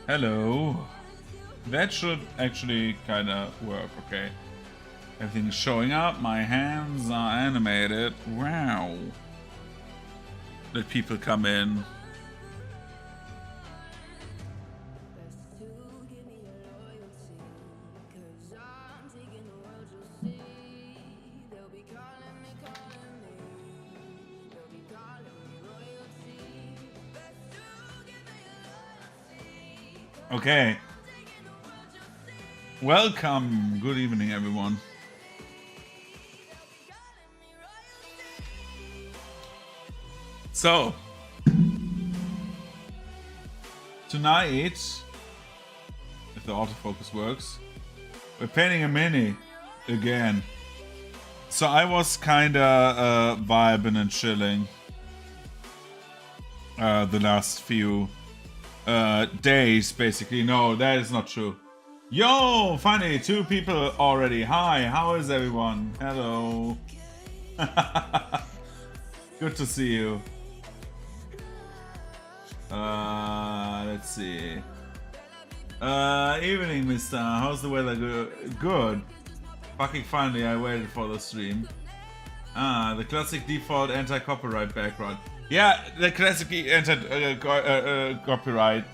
Hello. That should actually kind of work, okay. Everything's showing up, my hands are animated. Wow. Let people come in. Okay. Welcome. Good evening, everyone. So, tonight, if the autofocus works, we're painting a mini again. So I was kinda vibing and chilling the last few days, basically. No, that is not true. Yo, funny, 2 people already. Hi, how is everyone? Hello. Good to see you. Let's see. Evening, mister. How's the weather? Good. Fucking finally, I waited for the stream. The classic default anti-copyright background. Yeah, the classic anti-copyright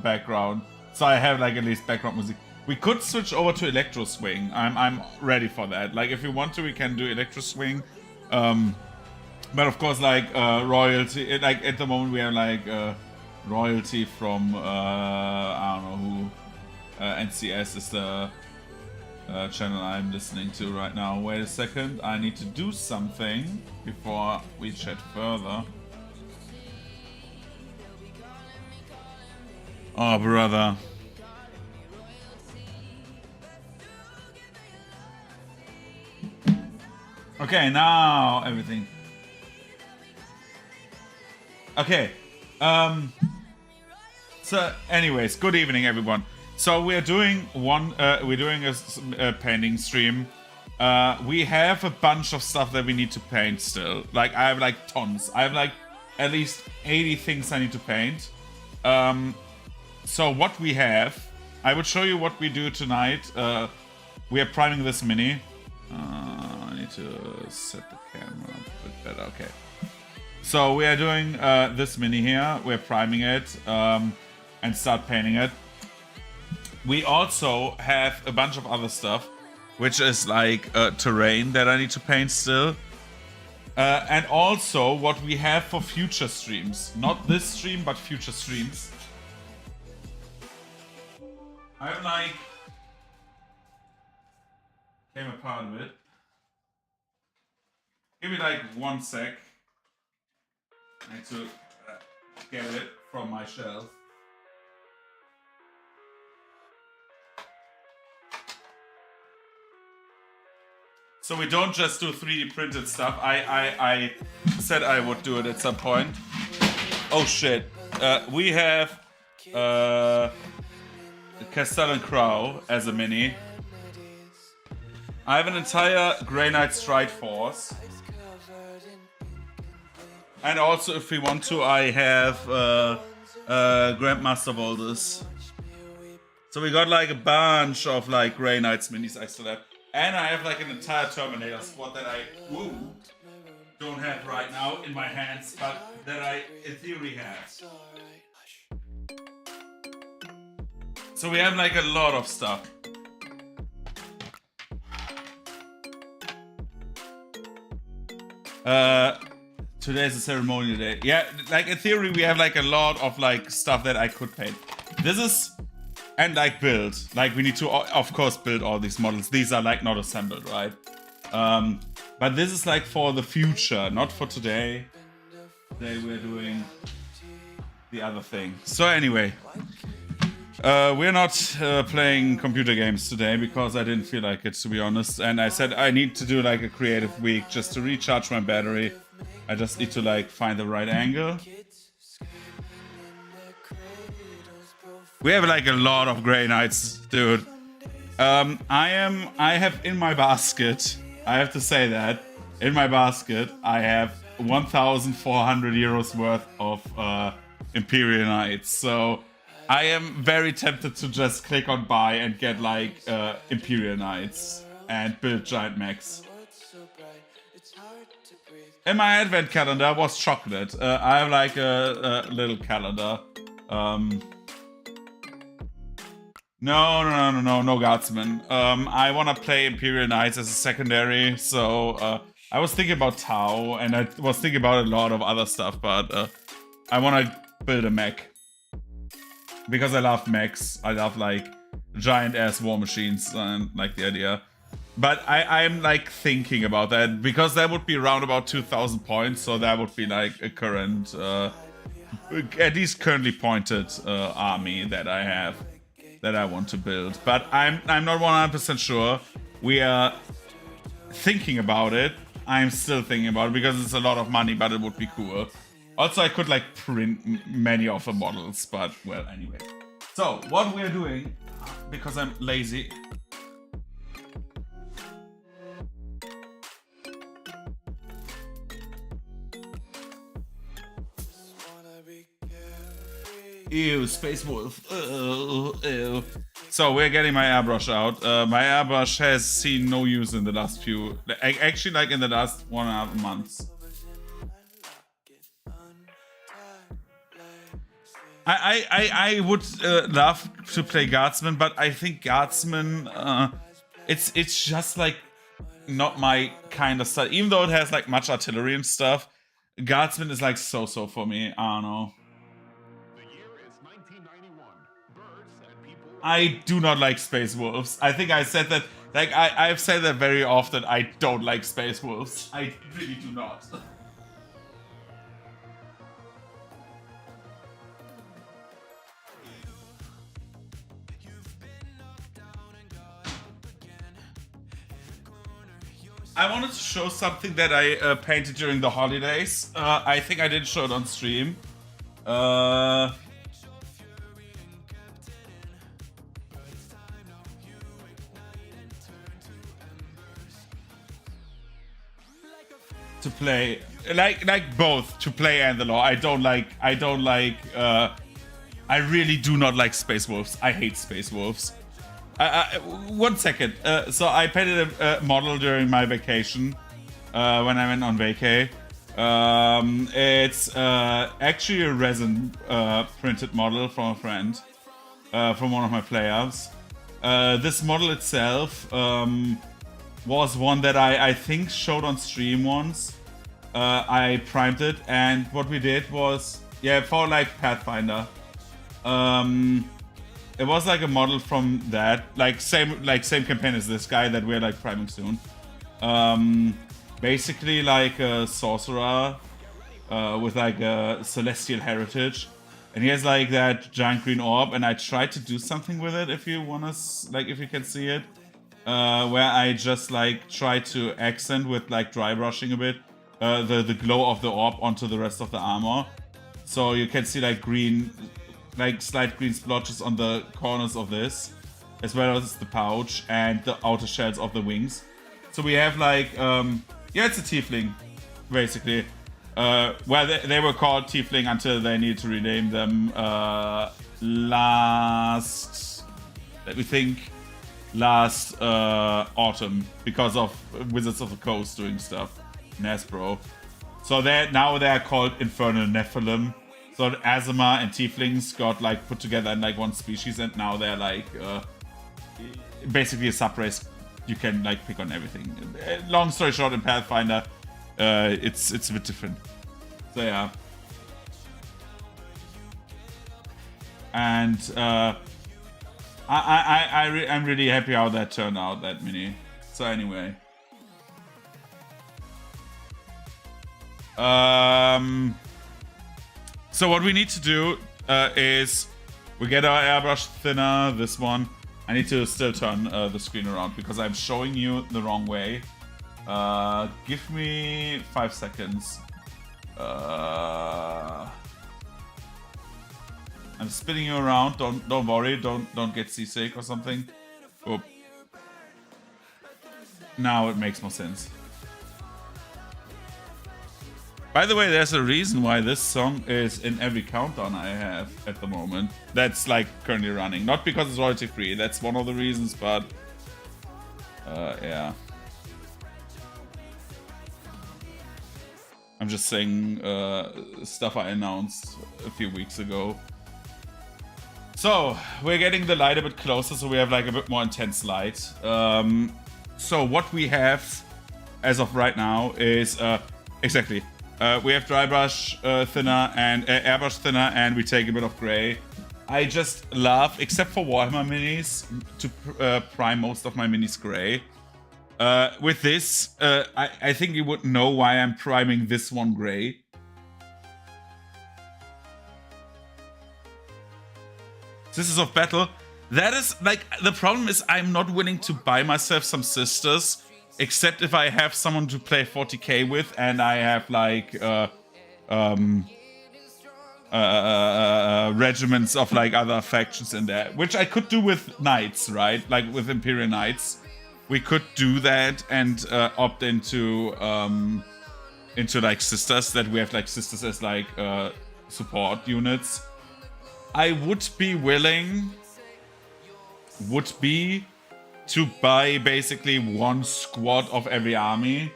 background. So I have like at least background music. We could switch over to electro swing. I'm ready for that. Like if you want to, we can do electro swing. But of course, like royalty. Like at the moment, we have like royalty from I don't know who. NCS is the channel I'm listening to right now. Wait a second, I need to do something before we chat further. Oh, brother. Okay, now everything. Okay. So, anyways, good evening, everyone. So we're doing a painting stream. We have a bunch of stuff that we need to paint still. Like I have like tons. I have like at least 80 things I need to paint. So what we have, I would show you what we do tonight. We are priming this mini. I need to set the camera a bit better. Okay. So we are doing this mini here. We're priming it and start painting it. We also have a bunch of other stuff, which is like terrain that I need to paint still. And also what we have for future streams. Not this stream, but future streams. I'm like... came apart of it. Give me like 1 sec. I need to get it from my shelf. So we don't just do 3D printed stuff. I said I would do it at some point. Oh shit. We have Castellan Crow as a mini. I have an entire Grey Knight Strike Force. And also, if we want to, I have Grandmaster Voltus. So we got like a bunch of like Grey Knights minis I still have. And I have like an entire Terminator squad that I don't have right now in my hands, but that I in theory have. So we have like a lot of stuff. Today's a ceremonial day. Yeah, like in theory we have like a lot of like stuff that I could paint. This is... and like build. Like we need to of course build all these models. These are like not assembled, right? But this is like for the future, not for today. Today we're doing the other thing. So anyway, we're not playing computer games today because I didn't feel like it, to be honest. And I said I need to do like a creative week just to recharge my battery. I just need to like find the right angle. We have like a lot of Grey Knights, dude. I have in my basket, I have to say that, in my basket, I have 1,400 euros worth of Imperial Knights. So I am very tempted to just click on buy and get like Imperial Knights and build giant mechs. In my advent calendar was chocolate. I have like a little calendar. No Guardsman. I want to play Imperial Knights as a secondary, so I was thinking about Tau, and I was thinking about a lot of other stuff, but I want to build a mech. Because I love mechs. I love like giant-ass war machines and like the idea. But I'm like thinking about that, because that would be around about 2,000 points, so that would be like a current, at least currently pointed army that I have, that I want to build. But I'm not 100% sure. We are thinking about it. I'm still thinking about it because it's a lot of money, but it would be cool. Also, I could like print many of the models, but well, anyway. So what we're doing, because I'm lazy. Ew, Space Wolf. Ew. So we're getting my airbrush out. My airbrush has seen no use in the last few, actually like in the last 1.5 months. I would love to play Guardsman, but I think Guardsman, it's just like not my kind of style. Even though it has like much artillery and stuff, Guardsman is like so for me. I don't know. I do not like Space Wolves. I think I said that, like, I've said that very often. I don't like Space Wolves. I really do not. I wanted to show something that I painted during the holidays. I think I didn't show it on stream. To play, like both to play and the law. I really do not like Space Wolves. I hate Space Wolves. 1 second. So I painted a model during my vacation when I went on vacay. It's actually a resin printed model from a friend, from one of my players. This model itself was one that I think showed on stream once. I primed it, and what we did was, for like Pathfinder. It was like a model from that, same campaign as this guy that we're like priming soon. Basically like a sorcerer with like a celestial heritage, and he has like that giant green orb. And I tried to do something with it. If you wanna, if you can see it, where I just like try to accent with like dry brushing a bit the glow of the orb onto the rest of the armor, so you can see like green. Like slight green splotches on the corners of this, as well as the pouch and the outer shells of the wings. So we have like, it's a tiefling, basically. Well, they were called tiefling until they needed to rename them last autumn, because of Wizards of the Coast doing stuff, Hasbro. So now they're called Infernal Nephilim. So Azima and Tieflings got like put together in like one species, and now they're like basically a subrace. You can like pick on everything. Long story short, in Pathfinder, it's a bit different. So yeah. And I'm really happy how that turned out, that mini. So anyway. So what we need to do is we get our airbrush thinner, this one. I need to still turn the screen around because I'm showing you the wrong way. Give me 5 seconds. I'm spinning you around. Don't worry. Don't get seasick or something. Oh. Now it makes more sense. By the way, there's a reason why this song is in every countdown I have at the moment. That's like currently running. Not because it's royalty free. That's one of the reasons, but yeah. I'm just saying stuff I announced a few weeks ago. So we're getting the light a bit closer, so we have like a bit more intense light. So what we have as of right now is exactly. We have dry brush thinner and airbrush thinner, and we take a bit of gray. I just love, except for Warhammer minis, to prime most of my minis gray. With this, I think you would know why I'm priming this one gray. Sisters of Battle. That is, like, the problem is I'm not willing to buy myself some Sisters, except if I have someone to play 40k with and I have, like, regiments of, like, other factions in there. Which I could do with Knights, right? Like, with Imperial Knights. We could do that and opt into like, Sisters, that we have, like, Sisters as, like, support units. I would be willing... to buy basically one squad of every army.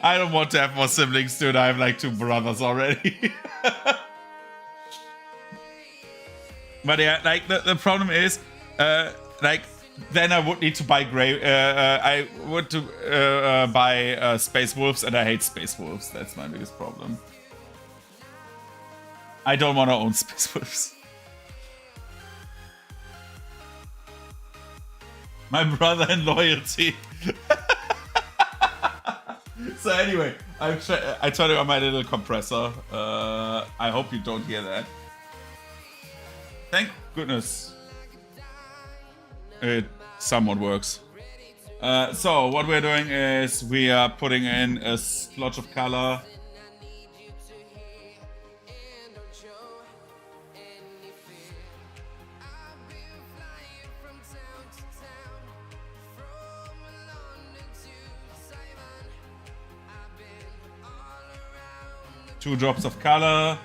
I don't want to have more siblings, dude. I have like 2 brothers already. But yeah, like the problem is, like, then I would need to buy gray. I would to buy Space Wolves, and I hate Space Wolves. That's my biggest problem. I don't want to own Space Wolves. My brother and loyalty. So anyway, I turned on my little compressor. I hope you don't hear that. Thank goodness. It somewhat works. So what we're doing is we are putting in a splotch of color. Two drops of color.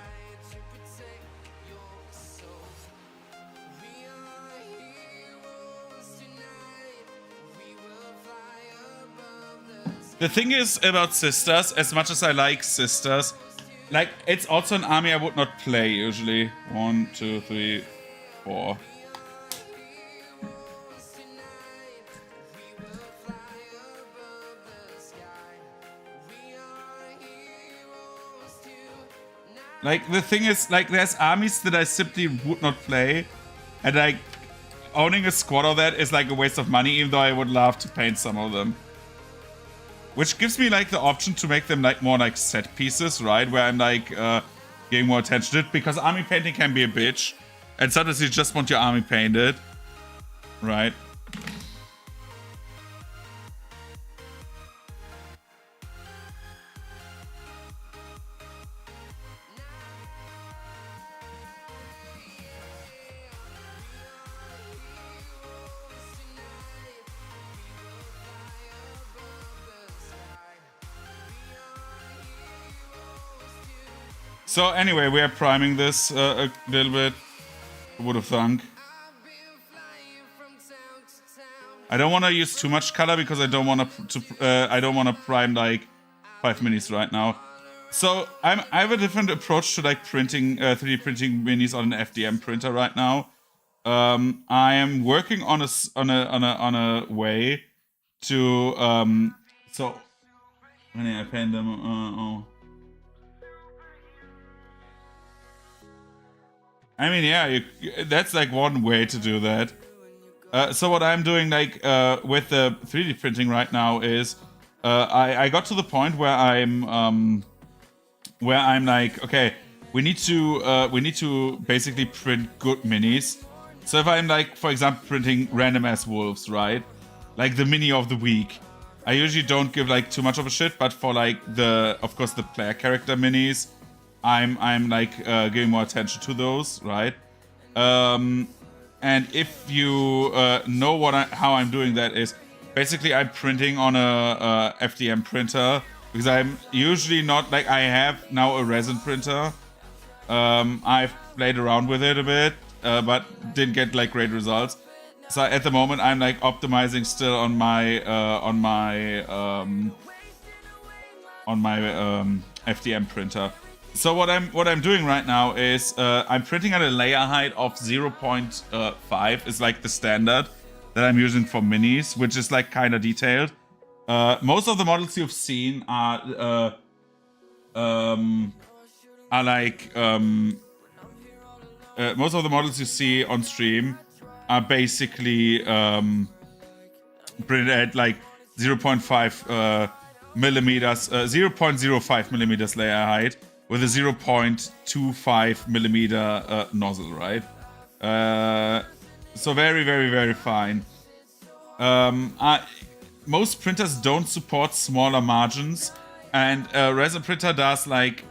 The thing is about Sisters, as much as I like Sisters, like, it's also an army I would not play usually. 1, 2, 3, 4. Like, the thing is, like, there's armies that I simply would not play, and, like, owning a squad of that is, like, a waste of money, even though I would love to paint some of them. Which gives me, like, the option to make them, like, more, like, set pieces, right? Where I'm, like, getting more attention to it, because army painting can be a bitch, and sometimes you just want your army painted, right? So anyway, we are priming this a little bit. Who would have thunk? I don't want to use too much color because I don't want to prime like 5 minis right now. So I have a different approach to like printing 3D printing minis on an FDM printer right now. I am working on a way to so when I paint them. I mean, yeah, that's like one way to do that. So what I'm doing, like, with the 3D printing right now is, I got to the point where I'm like, okay, we need to basically print good minis. So if I'm like, for example, printing random ass wolves, right? Like the mini of the week, I usually don't give like too much of a shit, but for like of course the player character minis, I'm like giving more attention to those, right? And if you know how I'm doing that is, basically I'm printing on a FDM printer because I'm usually not like, I have now a resin printer. I've played around with it a bit, but didn't get like great results. So at the moment I'm like optimizing still on my FDM printer. So what I'm doing right now is I'm printing at a layer height of 0.5 is like the standard that I'm using for minis, which is like kind of detailed. Most of the models you've seen are like most of the models you see on stream are basically printed at like 0.5 millimeters, 0.05 millimeters layer height with a 0.25 millimeter nozzle, right? So very, very, very fine. Most printers don't support smaller margins, and resin printer does like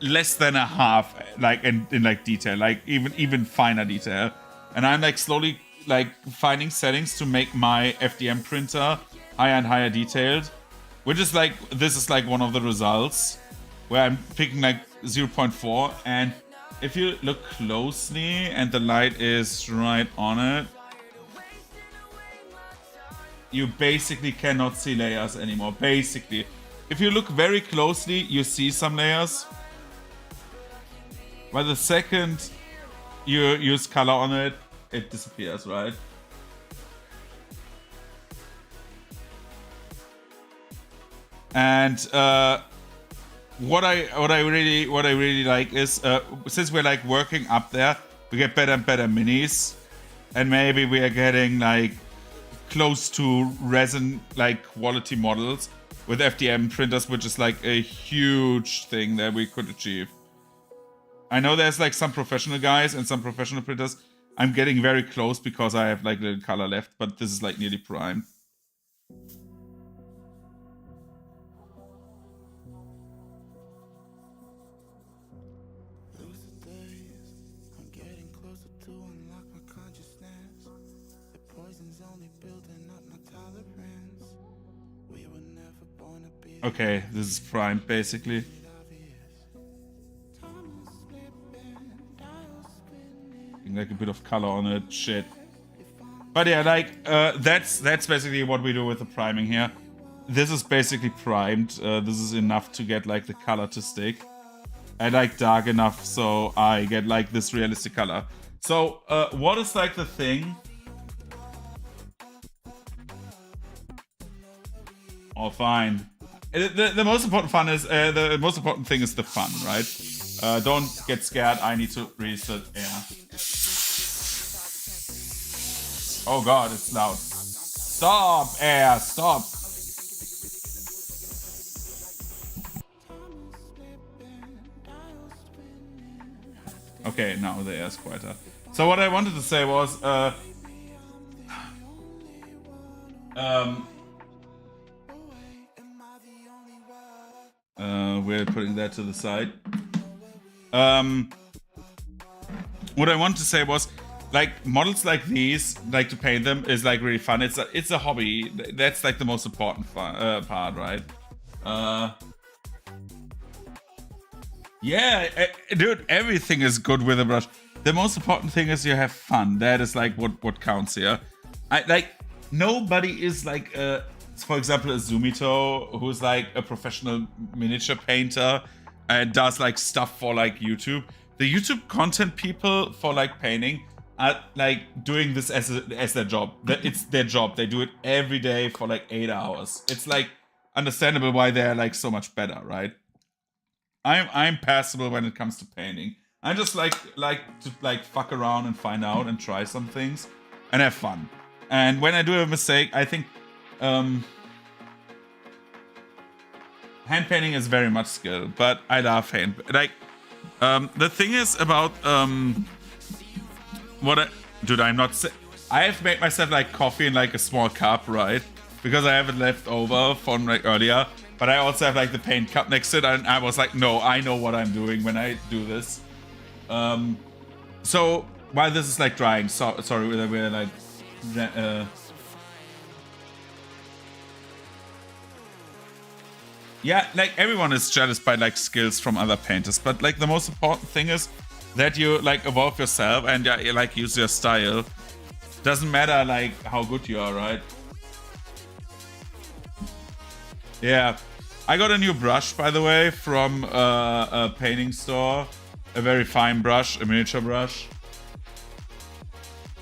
less than a half, like in like detail, like even finer detail. And I'm like slowly like finding settings to make my FDM printer higher and higher detailed, which is like, this is like one of the results where I'm picking like 0.4, and if you look closely and the light is right on it, you basically cannot see layers anymore. Basically, if you look very closely, you see some layers, but the second you use color on it, it disappears, right? And what I really like is since we're like working up there, we get better and better minis, and maybe we are getting like close to resin like quality models with FDM printers, which is like a huge thing that we could achieve. I know there's like some professional guys and some professional printers. I'm getting very close because I have like little color left, but this is like nearly prime. Okay, this is prime basically. Like a bit of color on it, shit. But yeah, like that's basically what we do with the priming here. This is basically primed. This is enough to get like the color to stick. I like dark enough so I get like this realistic color. So what is like the thing? Oh, fine. The most important fun is the most important thing is the fun, right? Don't get scared. I need to reset air. Oh god, it's loud. Stop, air, stop. Okay, now the air is quieter. So what I wanted to say was, we're putting that to the side. What I wanted to say was, like, models like these, like to paint them is like really fun. It's a hobby. That's like the most important part, right? Yeah, dude, everything is good with a brush. The most important thing is you have fun. That is like what counts here. Nobody is like for example, a Zumito who's like a professional miniature painter and does like stuff for like YouTube. The YouTube content people for like painting are like doing this as their job. It's their job. They do it every day for like 8 hours. It's like understandable why they're like so much better, right? I'm passable when it comes to painting. I just like to like fuck around and find out and try some things and have fun. And when I do a mistake, I think hand painting is very much skill, but I love hand. Like the thing is about I have made myself like coffee in like a small cup, right? Because I have it left over from like earlier. But I also have like the paint cup next to it, and I was like, no, I know what I'm doing when I do this. So while this is like drying, sorry, we're like Yeah, like everyone is jealous by like skills from other painters, but like the most important thing is that you like evolve yourself and like use your style. Doesn't matter like how good you are, right? Yeah, I got a new brush, by the way, from a painting store. A very fine brush, a miniature brush.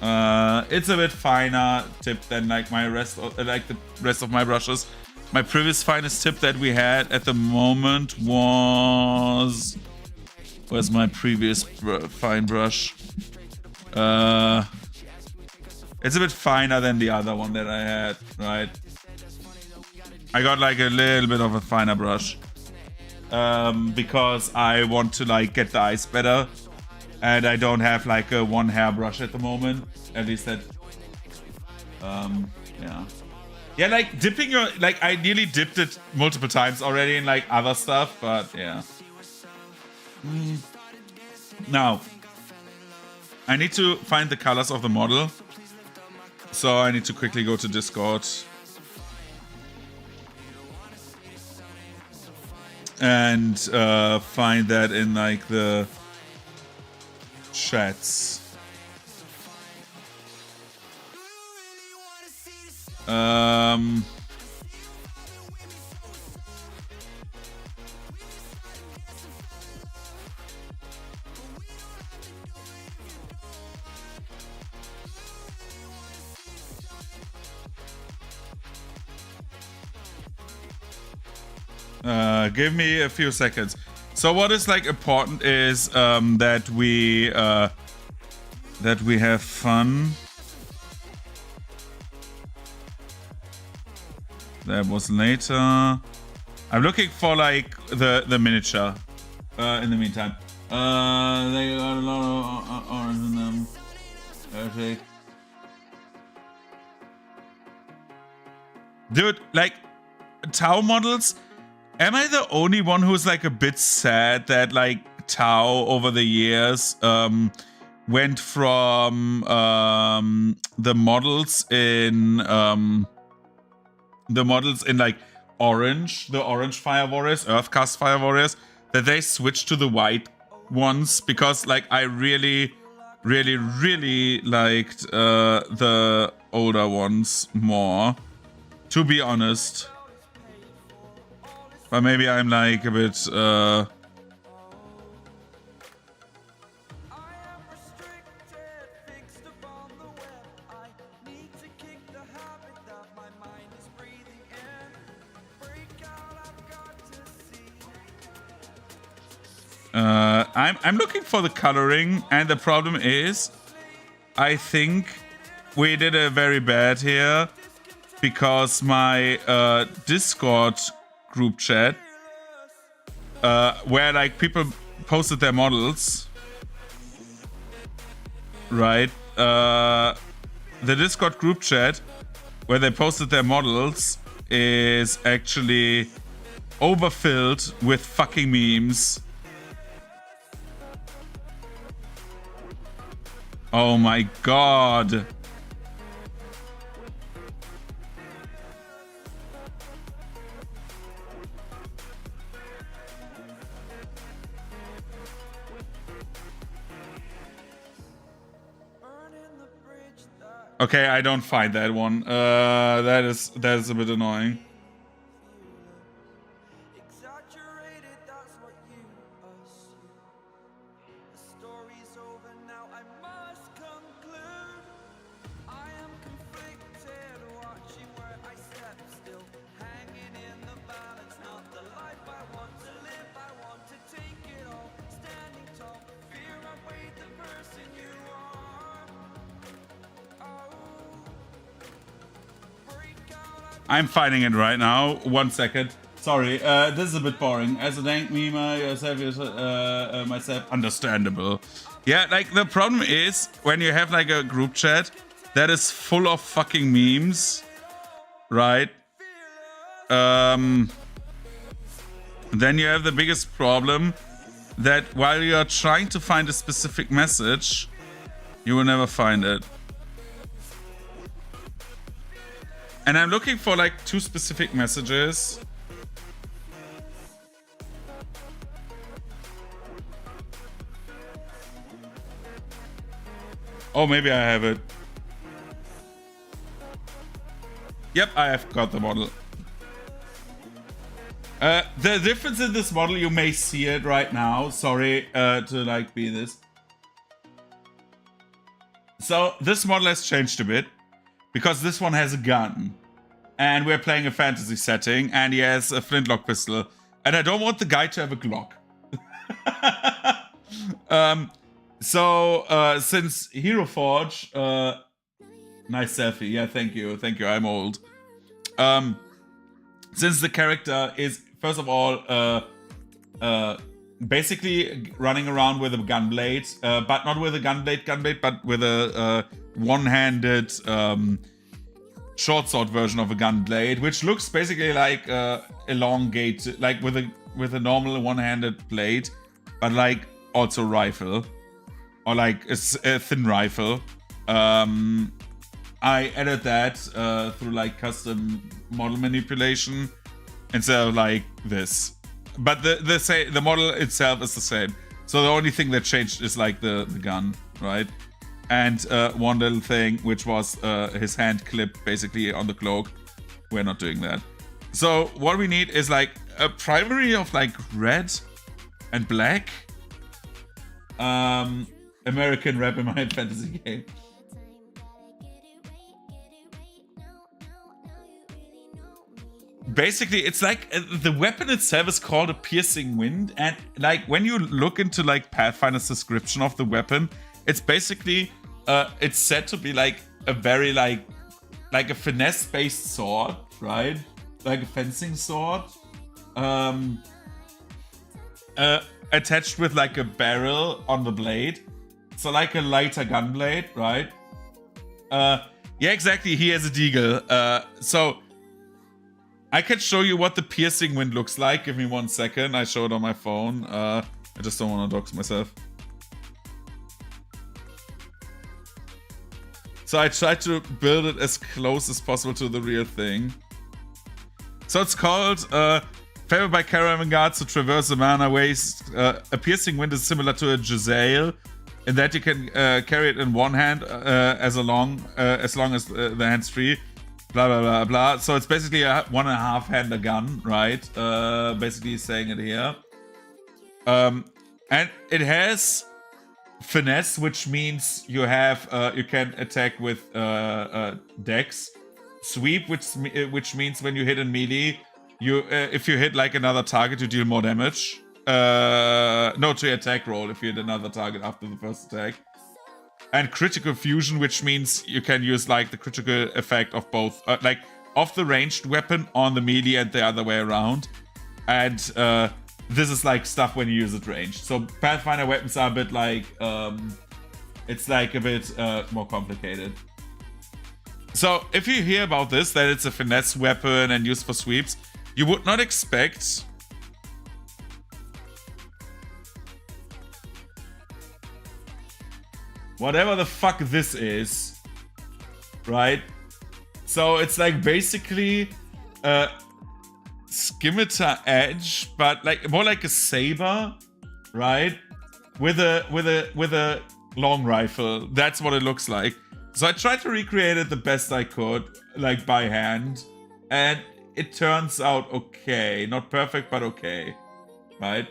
It's a bit finer tip than like the rest of my brushes. My previous finest tip that we had at the moment was... Where's my previous fine brush? It's a bit finer than the other one that I had, right? I got like a little bit of a finer brush. Because I want to like get the eyes better. And I don't have like a one hair brush at the moment. At least that... yeah. Yeah, like dipping your... Like I nearly dipped it multiple times already in like other stuff, but yeah. Now, I need to find the colors of the model. So I need to quickly go to Discord. And find that in like the chats. Give me a few seconds. So what is like important is that we have fun. That was later. I'm looking for like the miniature. In the meantime, they got a lot of orange in them. Perfect. Dude, like Tau models. Am I the only one who's like a bit sad that like Tau over the years went from the models in like orange, the orange Fire Warriors, Earthcast Fire Warriors, that they switched to the white ones? Because like I really liked the older ones more, to be honest. But maybe I'm like a bit I'm looking for the coloring, and the problem is I think we did a very bad here because my Discord group chat where like people posted their models, right? The Discord group chat where they posted their models is actually overfilled with fucking memes. Oh my god. Okay, I don't find that one. That is a bit annoying. I'm finding it right now. 1 second. Sorry, this is a bit boring. As a dank meme, myself, understandable. Yeah, like the problem is when you have like a group chat that is full of fucking memes, right? Then you have the biggest problem that while you are trying to find a specific message, you will never find it. And I'm looking for like 2 specific messages. Oh, maybe I have it. Yep, I have got the model. The difference in this model, you may see it right now. Sorry to like be this. So this model has changed a bit because this one has a gun. And we're playing a fantasy setting, and he has a flintlock pistol. And I don't want the guy to have a Glock. Since Hero Forge, nice selfie. Yeah, thank you. Thank you. I'm old. Since the character is, first of all, basically running around with a gunblade, but not with a gunblade, but with a one-handed short sword version of a gunblade, which looks basically like elongated, like with a normal one-handed blade, but like also rifle, or like a thin rifle. I added that through like custom model manipulation instead of like this. But the model itself is the same. So the only thing that changed is like the gun, right? And one little thing, which was his hand clip basically on the cloak. We're not doing that. So what we need is like a primary of like red and black. American rap in my fantasy game. Basically, it's like the weapon itself is called a piercing wind, and like when you look into like Pathfinder's description of the weapon, it's basically it's said to be like a very like a finesse-based sword, right? Like a fencing sword, attached with like a barrel on the blade, so like a lighter gun blade, right? Yeah, exactly. He has a deagle. So I can show you what the piercing wind looks like. Give me 1 second. I show it on my phone. I just don't want to dox myself. So I tried to build it as close as possible to the real thing. So it's called favored by caravan guards to traverse the mana waste. A piercing wind is similar to a Giselle in that you can carry it in one hand as long as the hand's free. Blah blah blah blah. So it's basically a 1.5-hander gun, right? Basically saying it here. And it has finesse, which means you have you can attack with dex. Sweep, which means when you hit in melee, you if you hit like another target, you deal more damage. No, to attack roll if you hit another target after the first attack. And critical fusion, which means you can use like the critical effect of both, like of the ranged weapon on the melee and the other way around. And this is like stuff when you use it ranged. So Pathfinder weapons are a bit like, it's like a bit more complicated. So if you hear about this, that it's a finesse weapon and used for sweeps, you would not expect whatever the fuck this is, right? So it's like basically a scimitar edge, but like more like a saber, right? With a long rifle. That's what it looks like. So I tried to recreate it the best I could, like by hand, and it turns out okay. Not perfect, but okay, right?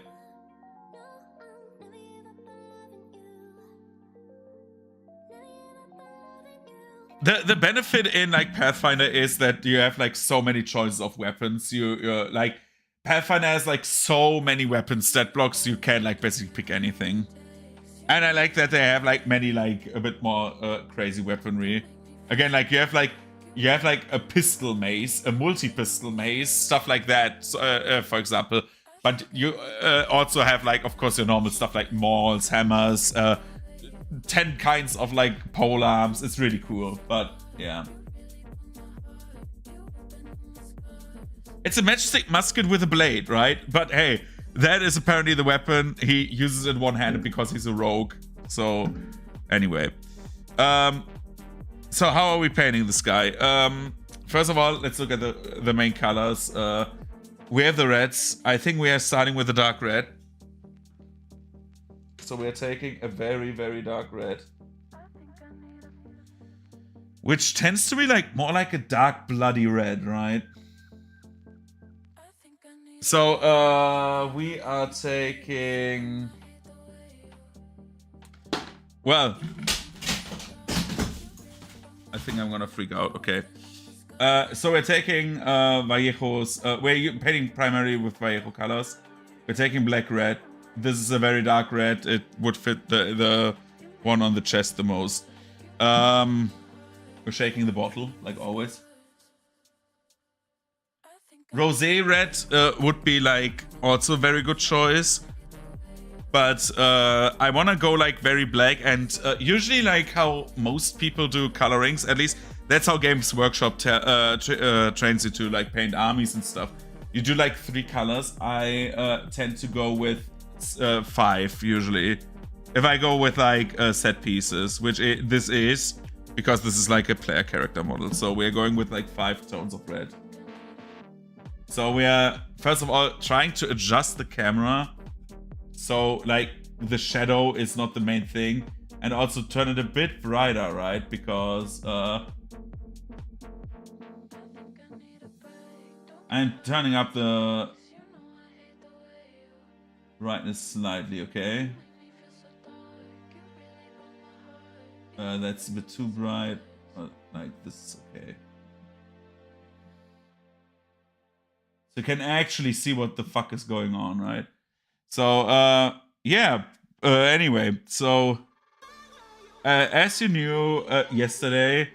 The benefit in like Pathfinder is that you have like so many choices of weapons. You're like Pathfinder has like so many weapon stat blocks, you can like basically pick anything. And I like that they have like many like a bit more crazy weaponry. Again, like you have like a pistol mace, a multi-pistol mace, stuff like that, for example. But you also have like, of course, your normal stuff like mauls, hammers, 10 kinds of like pole arms. It's really cool, but yeah. It's a matchstick musket with a blade, right? But hey, that is apparently the weapon. He uses it one-handed because he's a rogue. So anyway, so how are we painting this guy? First of all, let's look at the main colors. We have the reds. I think we are starting with the dark red. So we are taking a very, very dark red. which tends to be like more like a dark bloody red, right? So we are taking, well, I think I'm gonna freak out. Okay, so we're taking Vallejo's, we're painting primarily with Vallejo colors. We're taking black red. This is a very dark red. It would fit the one on the chest the most. We're shaking the bottle like always. Rosé red would be like also a very good choice, but I want to go like very black, and usually like how most people do colorings, at least that's how Games Workshop trains you to like paint armies and stuff. You do like 3 colors. I tend to go with 5 usually. If I go with like set pieces, which this is, because this is like a player character model, so we're going with like 5 tones of red. So we are, first of all, trying to adjust the camera so like the shadow is not the main thing, and also turn it a bit brighter, right? Because I'm turning up the brightness slightly, okay? That's a bit too bright, but like this is okay. So you can actually see what the fuck is going on, right? So, yeah. Anyway, so as you knew, yesterday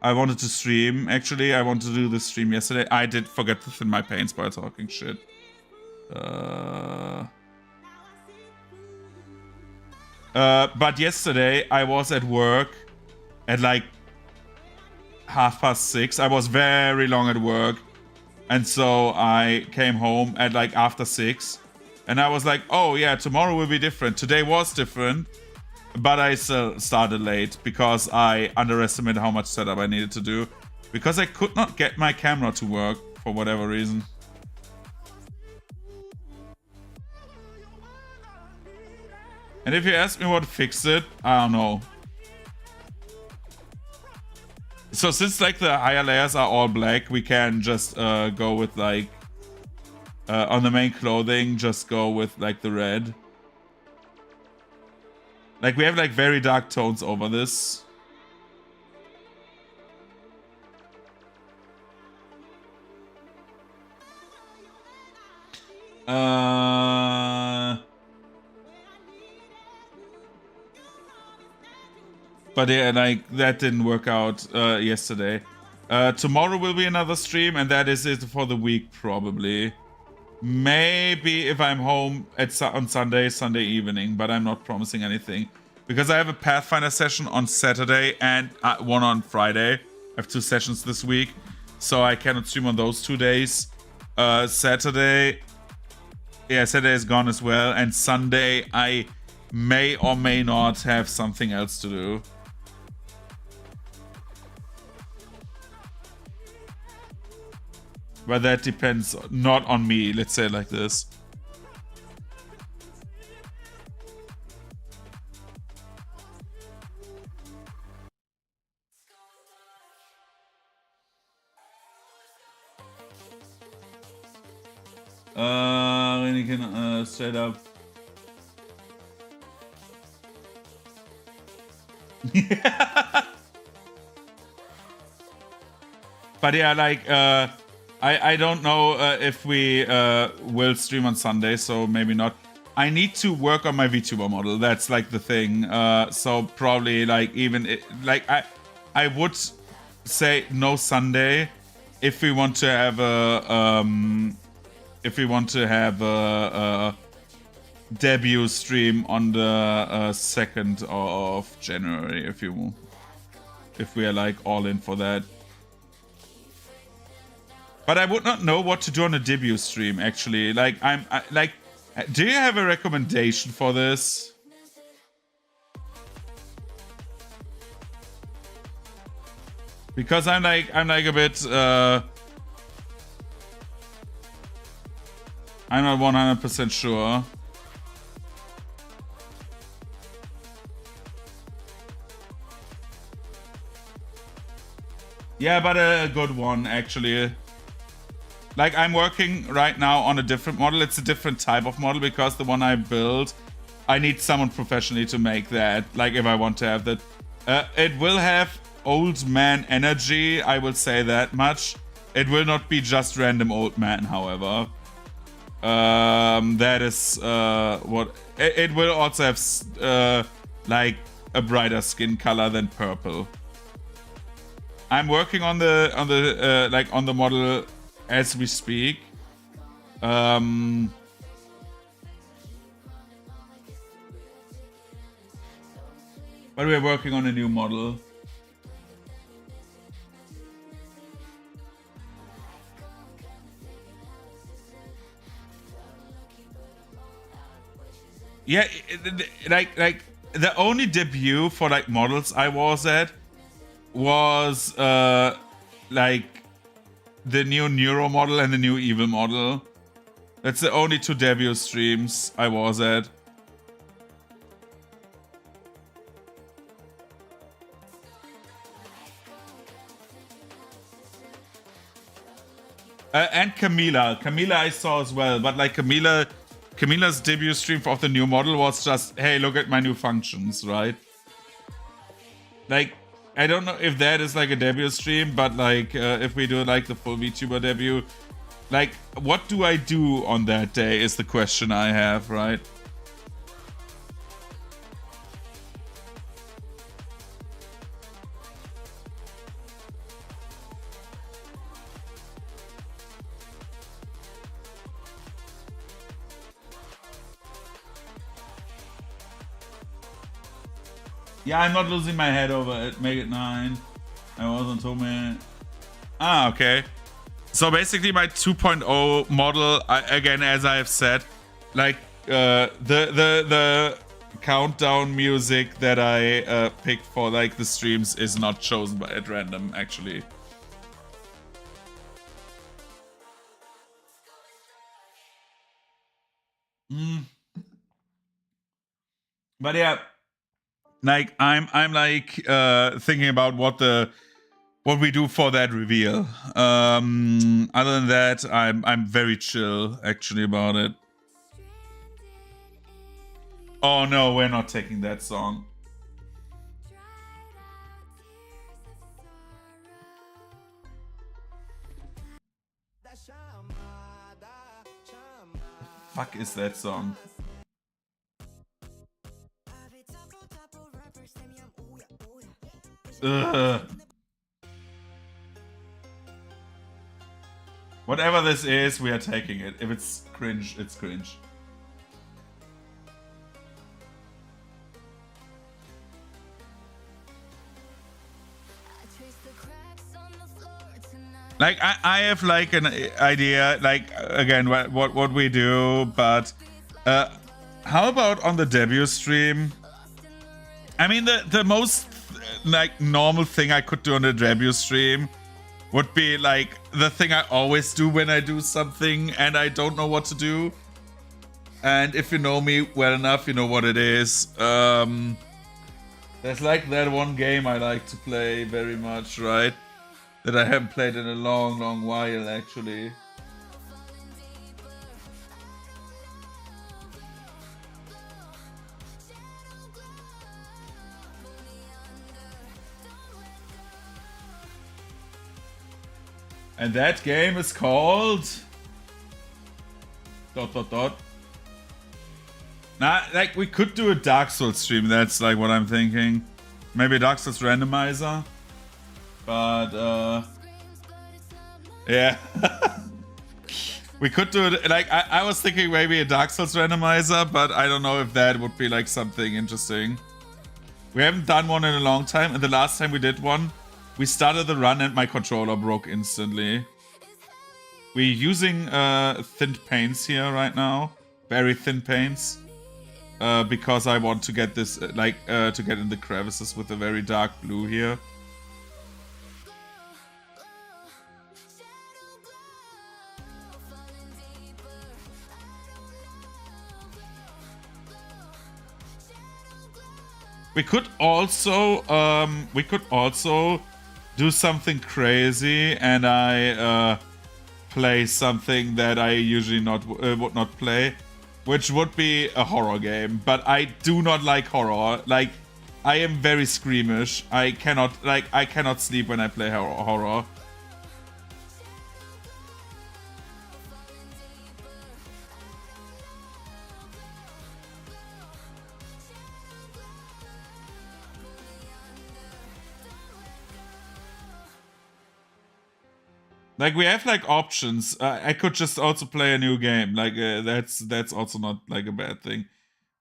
I wanted to stream. Actually, I wanted to do the stream yesterday. I did forget to thin my paints by talking shit. But yesterday I was at work at like 6:30. I was very long at work. And so I came home at like after 6, and I was like, oh yeah, tomorrow will be different. Today was different, but I still started late because I underestimated how much setup I needed to do, because I could not get my camera to work for whatever reason. And if you ask me what fixed it, I don't know. So since like the higher layers are all black, we can just go with like on the main clothing, just go with like the red. Like we have like very dark tones over this. But yeah, like that didn't work out yesterday. Tomorrow will be another stream, and that is it for the week probably. Maybe if I'm home on Sunday evening, but I'm not promising anything, because I have a Pathfinder session on Saturday and one on Friday. I have 2 sessions this week, so I cannot stream on those 2 days. Saturday is gone as well, and Sunday I may or may not have something else to do. But that depends not on me, let's say it like this. When you can straight up. But yeah, like I don't know if we will stream on Sunday, so maybe not. I need to work on my VTuber model. That's like the thing. So probably like I would say no Sunday if we want to have a debut stream on the 2nd of January, if we are like all in for that. But I would not know what to do on a debut stream, actually. Like, do you have a recommendation for this? Because I'm like a bit, I'm not 100% sure. Yeah, but a good one, actually. Like, I'm working right now on a different model. It's a different type of model because the one I built, I need someone professionally to make that. Like, if I want to have that. It will have old man energy, I will say that much. It will not be just random old man, however. That is what... It will also have, like, a brighter skin color than purple. I'm working on the model as we speak. But we're working on a new model. Yeah, like the only debut for like models I was at was like the new Neuro model and the new Evil model. That's the only two debut streams I was at. And Camila. Camila I saw as well, but like Camila's debut stream of the new model was just, hey, look at my new functions, right? Like, I don't know if that is like a debut stream, but like if we do like the full VTuber debut, like what do I do on that day is the question I have, right? Yeah, I'm not losing my head over it. Make it 9. I wasn't told me. Ah, okay. So basically my 2.0 model, again, as I have said, like the countdown music that I picked for like the streams is not chosen at random, actually. But yeah, like I'm like thinking about what we do for that reveal. Other than that, I'm very chill actually about it. Oh no, we're not taking that song. Fuck is that song? Ugh. Whatever this is, we are taking it. If it's cringe, it's cringe. Like I have like an idea, like again what we do, but how about on the debut stream? I mean the most like normal thing I could do on the debut stream would be like the thing I always do when I do something and I don't know what to do. And if you know me well enough, you know what it is. There's like that one game I like to play very much, right? That I haven't played in a long while, actually. And that game is called... ... Nah, like we could do a Dark Souls stream, that's like what I'm thinking. Maybe a Dark Souls randomizer. But yeah. We could do it, like I was thinking maybe a Dark Souls randomizer, but I don't know if that would be like something interesting. We haven't done one in a long time, and the last time we did one, we started the run and my controller broke instantly. We're using thin paints here right now, very thin paints, because I want to get this to get in the crevices with a very dark blue here. We could also do something crazy and I play something that I usually would not play, which would be a horror game. But I do not like horror. Like, I am very squeamish. I cannot sleep when I play horror. Like, we have like options. I could just also play a new game. Like, that's also not like a bad thing.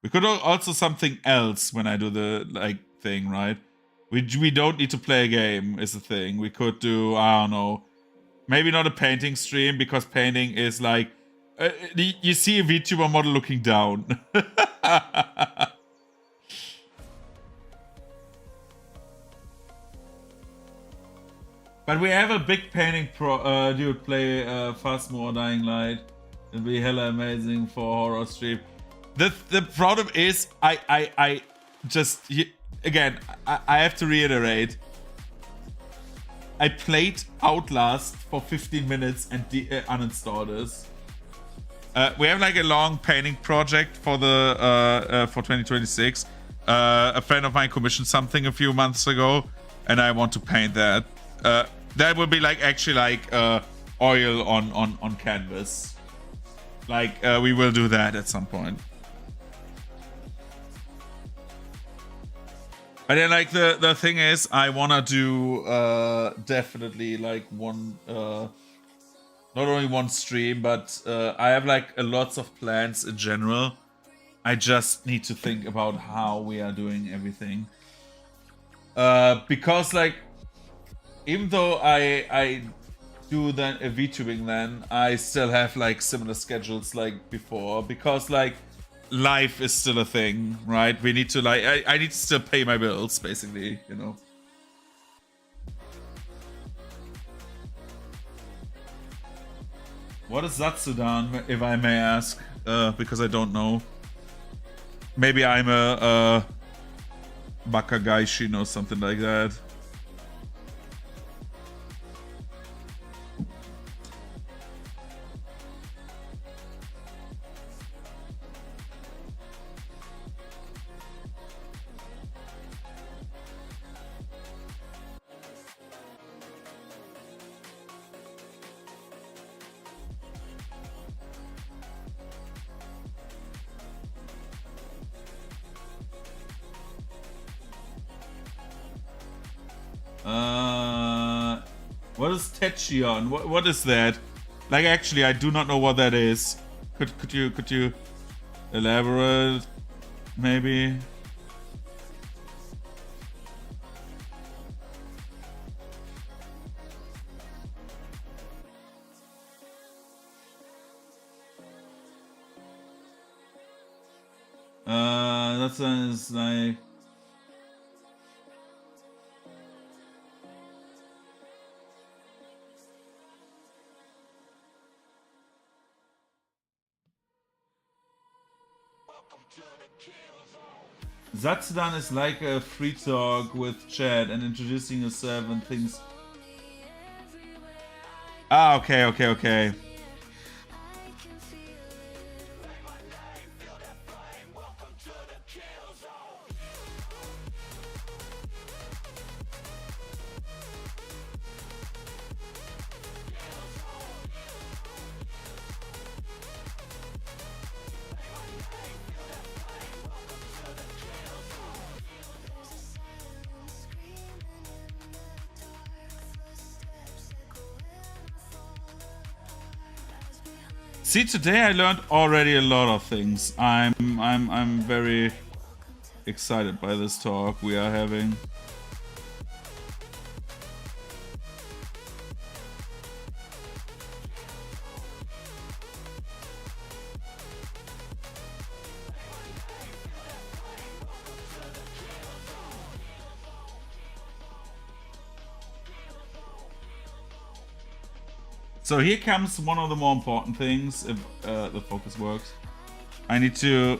We could also something else when I do the like thing, right? We don't need to play a game is the thing. We could do, I don't know, maybe not a painting stream, because painting is like you see a VTuber model looking down. But we have a big painting dude play Phasmo or Dying Light. It'd be hella amazing for horror stream. The problem is I just again I have to reiterate. I played Outlast for 15 minutes and uninstalled this. We have like a long painting project for the for 2026. A friend of mine commissioned something a few months ago, and I want to paint that. That would be like actually like oil on canvas. Like we will do that at some point. But then like the thing is, I wanna do definitely like one not only one stream, but I have like lots of plans in general. I just need to think about how we are doing everything. Because like, even though I do then VTubing, then I still have like similar schedules like before, because like life is still a thing, right? We need to like I need to still pay my bills, basically, you know. What is Zatsudan, if I may ask? Because I don't know. Maybe I'm a Bakagaishin or something like that. What is Techion? What is that? Like, actually, I do not know what that is. Could you elaborate, maybe? That sounds like. Zatsudan is like a free talk with chat and introducing yourself and things. Ah, okay. See, today I learned already a lot of things. I'm very excited by this talk we are having. So here comes one of the more important things, if the focus works. I need to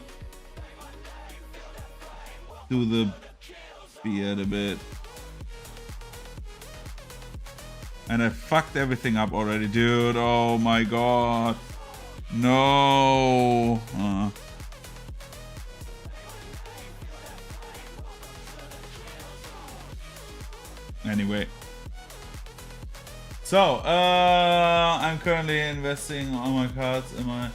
do the beard a bit. And I fucked everything up already, dude. Oh my god. No. Anyway. So, I'm currently investing all my cards in my...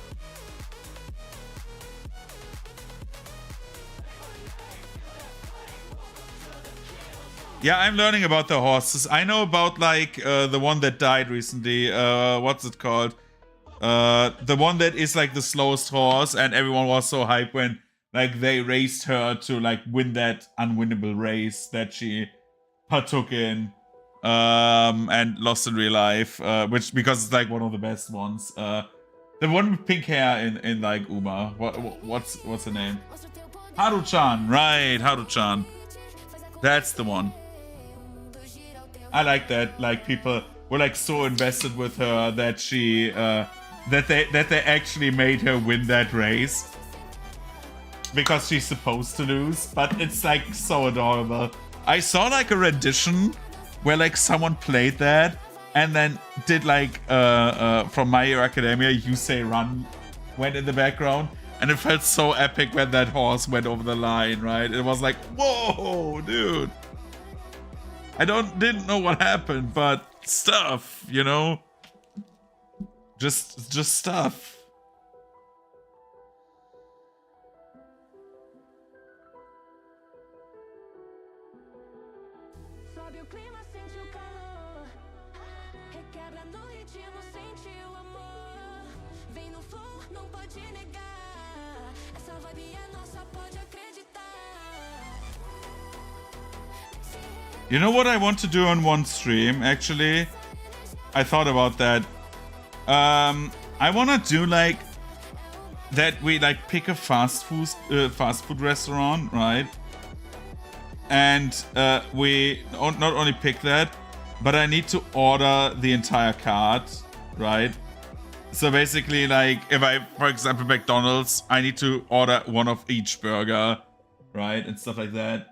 Yeah, I'm learning about the horses. I know about, like, the one that died recently. What's it called? The one that is, like, the slowest horse, and everyone was so hyped when, like, they raced her to, like, win that unwinnable race that she partook in. And lost in real life, which, because it's, like, one of the best ones. The one with pink hair in like, Uma. What's her name? Haru-chan, right, Haru-chan. That's the one. I like that, like, people were, like, so invested with her that she, that they actually made her win that race. Because she's supposed to lose, but it's, like, so adorable. I saw, like, a rendition where, like, someone played that and then did, like, from My Hero Academia, You Say Run went in the background, and it felt so epic when that horse went over the line, right? It was like, whoa, dude. I didn't know what happened, but stuff, you know? Just stuff. You know what I want to do on one stream, actually? I thought about that. I want to do, like, that we, like, pick a fast food restaurant, right? And we not only pick that, but I need to order the entire cart, right? So basically, like, if I, for example, McDonald's, I need to order one of each burger, right? And stuff like that.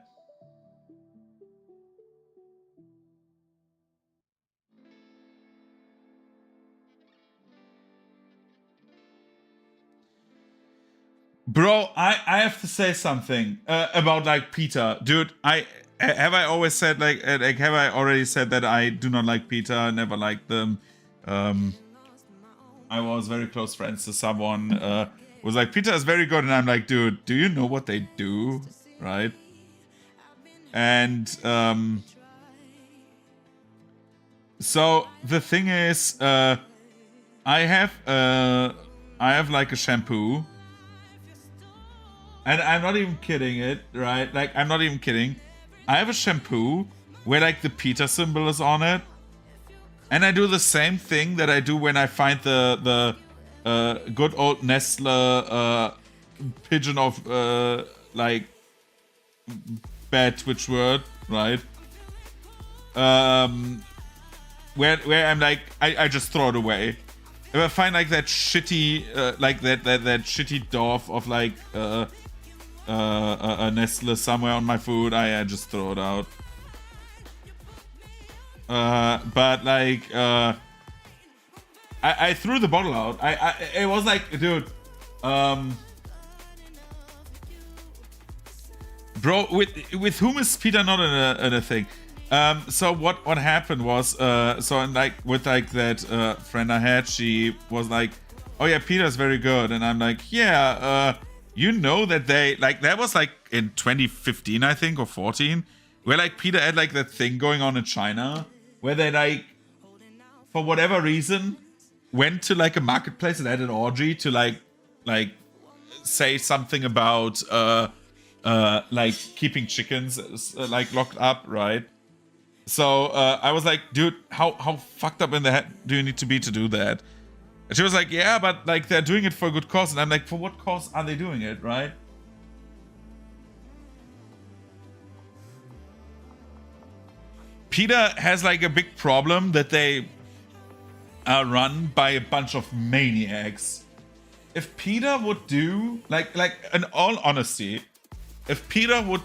Bro, I have to say something about, like, pita, dude. Have I always said, like, have I already said that I do not like pita? I never liked them. I was very close friends to someone who was like, pita is very good, and I'm like, dude, do you know what they do, right? And so the thing is, I have like a shampoo. And I'm not even kidding it, right? Like, I'm not even kidding. I have a shampoo where, like, the pita symbol is on it. And I do the same thing that I do when I find the good old Nestle pigeon of, like, bad Twitch word, right? Where I'm like, I just throw it away. If I find, like, that shitty, like, that shitty Dorf of, like, a Nestle somewhere on my food, I just throw it out. But, like, I threw the bottle out. It was like, dude, bro, with whom is pita not in a thing? So what happened was, so, and, like, with, like, that friend I had, she was like, oh yeah, pita is very good, and I'm like, yeah, you know that they, like, that was, like, in 2015, I think, or 14, where, like, pita had, like, that thing going on in China, where they, like, for whatever reason, went to, like, a marketplace and had an orgy to, like, say something about, like, keeping chickens, like, locked up, right? So, I was like, dude, how fucked up in the head do you need to be to do that? And she was like, yeah, but, like, they're doing it for a good cause. And I'm like, for what cause are they doing it, right? PETA has, like, a big problem that they are run by a bunch of maniacs. If PETA would do, like, in all honesty, if PETA would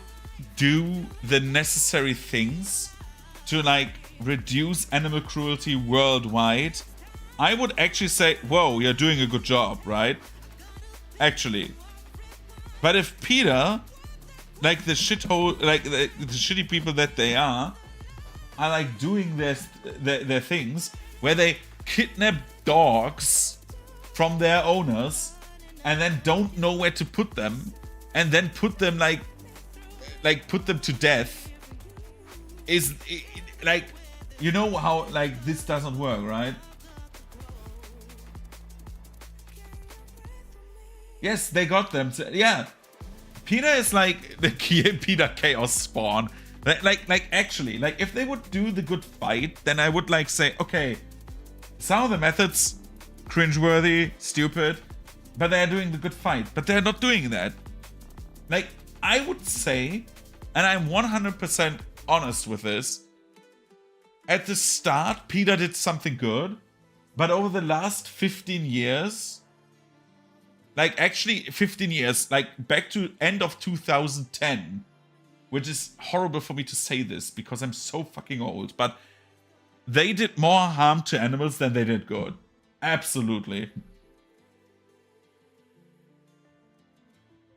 do the necessary things to, like, reduce animal cruelty worldwide, I would actually say, whoa, you're doing a good job, right? Actually. But if PETA, like the shithole, like the shitty people that they are like doing their things where they kidnap dogs from their owners and then don't know where to put them and then put them like put them to death is like, you know how like this doesn't work, right? Yes, they got them. Yeah, PETA is like the PETA Chaos Spawn. Like actually, like if they would do the good fight, then I would like say, okay, some of the methods cringeworthy, stupid, but they're doing the good fight. But they're not doing that. Like I would say, and I'm 100% honest with this, at the start, PETA did something good, but over the last 15 years, like actually 15 years, like back to end of 2010, which is horrible for me to say this because I'm so fucking old, but they did more harm to animals than they did good. Absolutely.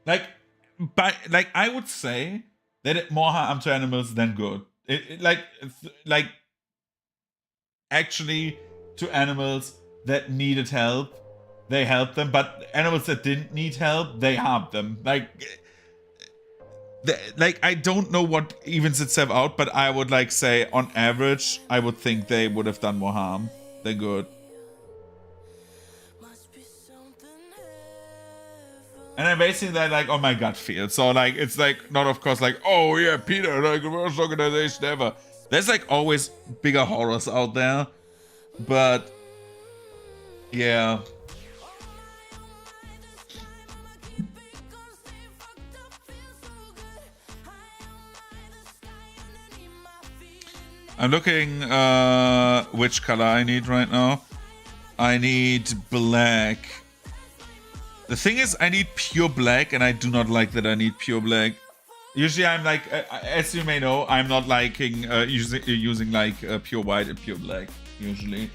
Like I would say they did more harm to animals than good. Like actually to animals that needed help, they helped them, but animals that didn't need help, they harmed them. Like I don't know what evens itself out, but I would like say on average, I would think they would have done more harm than good. And I'm basing that like on my gut feel. So like it's like not of course like, oh yeah, PETA, like the worst organization ever. There's like always bigger horrors out there. But yeah. I'm looking which color I need right now. I need black. The thing is, I need pure black, and I do not like that I need pure black. Usually I'm like, as you may know, I'm not liking using like pure white and pure black, usually.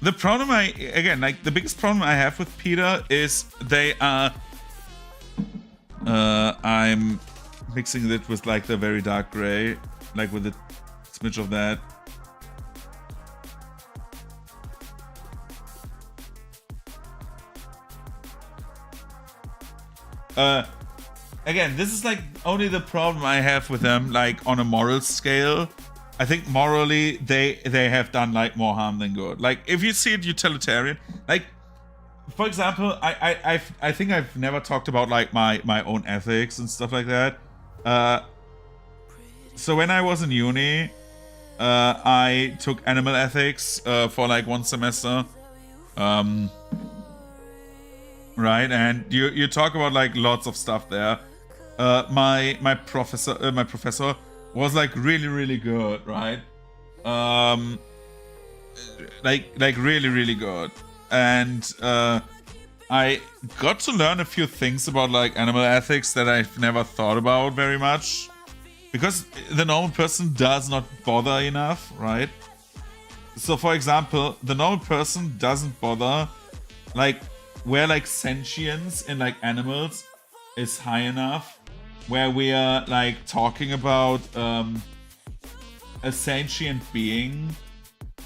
The problem the biggest problem I have with PETA is they are, I'm mixing it with like the very dark gray, like with a smidge of that. Again, this is like only the problem I have with them, like on a moral scale. I think morally they have done like more harm than good. Like if you see it utilitarian, like for example, I think I've never talked about like my own ethics and stuff like that. So when I was in uni, I took animal ethics for like one semester. Right, and you talk about like lots of stuff there. My professor was like really good, right? Like really good, and I got to learn a few things about like animal ethics that I've never thought about very much, because the normal person does not bother enough, right? So for example, the normal person doesn't bother like where like sentience in like animals is high enough, where we are like talking about a sentient being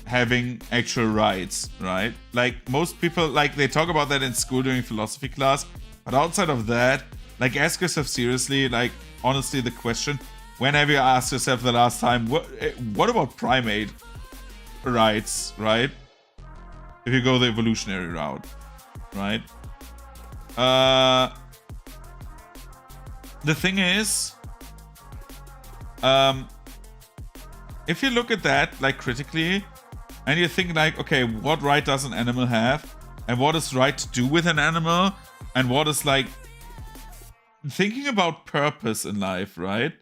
having actual rights, right? Like most people, like they talk about that in school during philosophy class, but outside of that, like ask yourself seriously, like honestly the question, when have you asked yourself the last time, what about primate rights, right? If you go the evolutionary route, right? The thing is, if you look at that like critically, and you think like, okay, what right does an animal have, and what is right to do with an animal, and what is like thinking about purpose in life, right?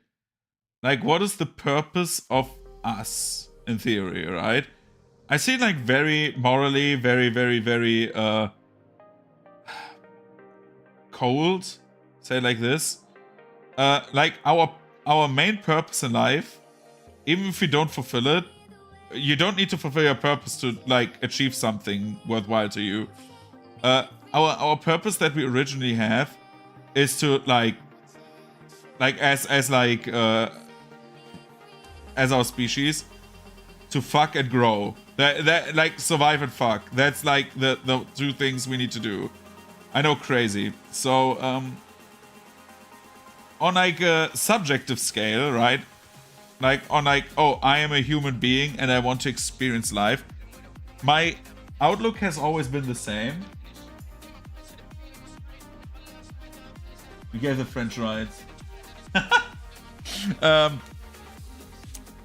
Like, what is the purpose of us in theory, right? I see like very morally, very cold. Say it like this. Like our main purpose in life, even if we don't fulfill it, you don't need to fulfill your purpose to like achieve something worthwhile to you. Our purpose that we originally have is to like as our species, to fuck and grow. That like survive and fuck. That's like the two things we need to do. I know, crazy. So on like a subjective scale, right? Like on like, oh, I am a human being and I want to experience life. My outlook has always been the same. We get the French rights.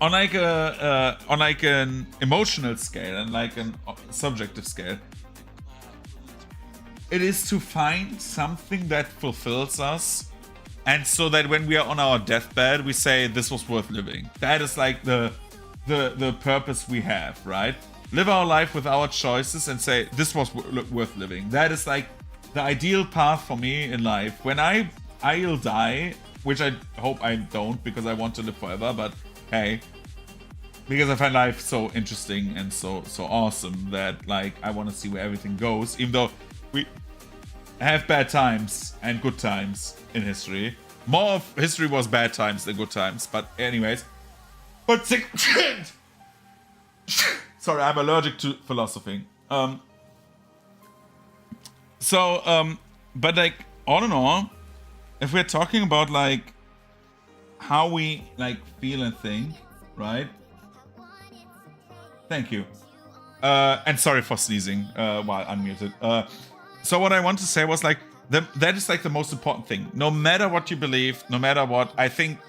On like an emotional scale and like an subjective scale, it is to find something that fulfills us, and so that when we are on our deathbed, we say this was worth living. That is like the purpose we have, right? Live our life with our choices and say this was worth living. That is like the ideal path for me in life. When I'll die, which I hope I don't because I want to live forever, but hey, because I find life so interesting and so awesome that like I want to see where everything goes, even though we have bad times and good times in history. More of history was bad times than good times, but anyways. But sorry, I'm allergic to philosophing. But like all in all, if we're talking about like how we like feel and think, right? Thank you. And sorry for sneezing while unmuted. So what I want to say was like that is like the most important thing. No matter what you believe, no matter what, I think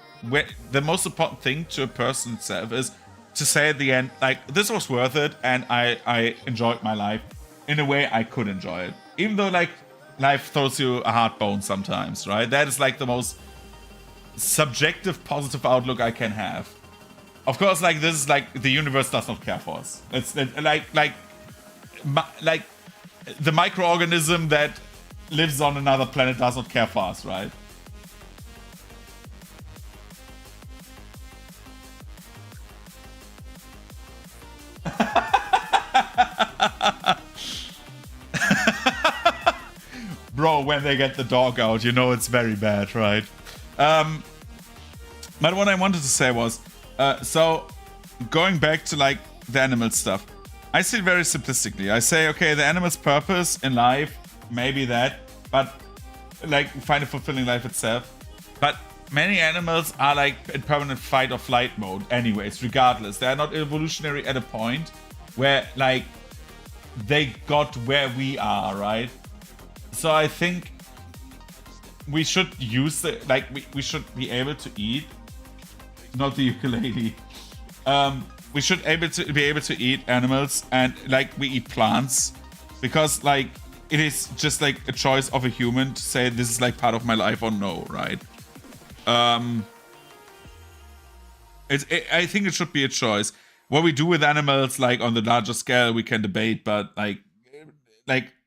the most important thing to a person itself is to say at the end, like, this was worth it, and I enjoyed my life in a way I could enjoy it. Even though like life throws you a hard bone sometimes, right? That is like the most subjective positive outlook I can have. Of course, like this is like the universe does not care for us. It's like the microorganism that lives on another planet does not care for us, right? Bro, when they get the dog out, you know it's very bad, right? But what I wanted to say was, so going back to like the animal stuff, I see it very simplistically. I say, okay, the animal's purpose in life, maybe that, but like find a fulfilling life itself. But many animals are like in permanent fight or flight mode anyways, regardless. They are not evolutionary at a point where like they got where we are, right? So I think we should use the, like we should be able to eat, not the ukulele. We should be able to eat animals, and like we eat plants, because like it is just like a choice of a human to say this is like part of my life or no, right? I think it should be a choice. What we do with animals, like on the larger scale, we can debate, but like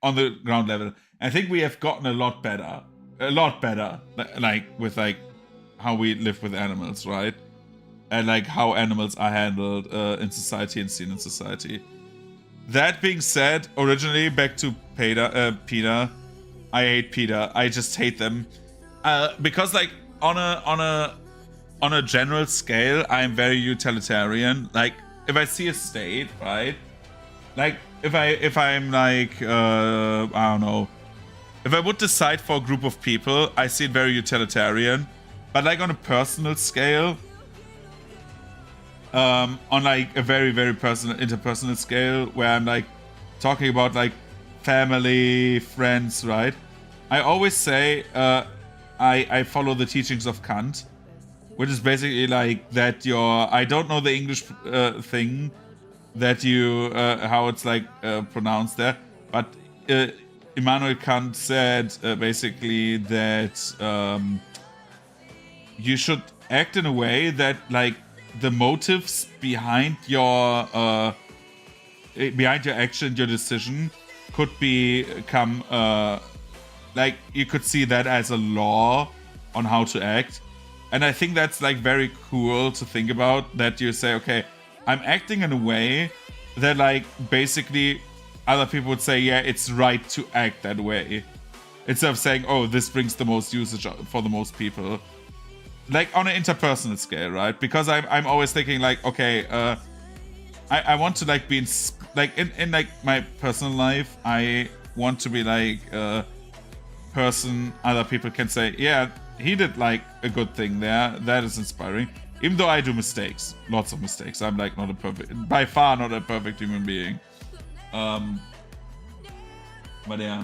on the ground level, I think we have gotten a lot better, like with like how we live with animals, right? And like how animals are handled in society and seen in society. That being said, originally back to PETA, I hate PETA. I just hate them because like on a general scale, I'm very utilitarian. Like if I see a state, right? Like if I'm like I don't know, if I would decide for a group of people, I see it very utilitarian. But like on a personal scale, on like a very personal interpersonal scale, where I'm like talking about like family, friends, right? I always say I follow the teachings of Kant, which is basically like that I don't know the English thing that you how it's like pronounced there, but Immanuel Kant said basically that you should act in a way that like the motives behind your behind your action, your decision could become like you could see that as a law on how to act. And I think that's like very cool to think about, that you say, okay, I'm acting in a way that like basically other people would say, yeah, it's right to act that way, instead of saying, oh, this brings the most usage for the most people, like on an interpersonal scale, right? Because I'm always thinking like, okay, I want to like be in like my personal life, I want to be like a person other people can say, yeah, he did like a good thing there, that is inspiring. Even though I do mistakes, lots of mistakes. I'm like by far not a perfect human being. But yeah.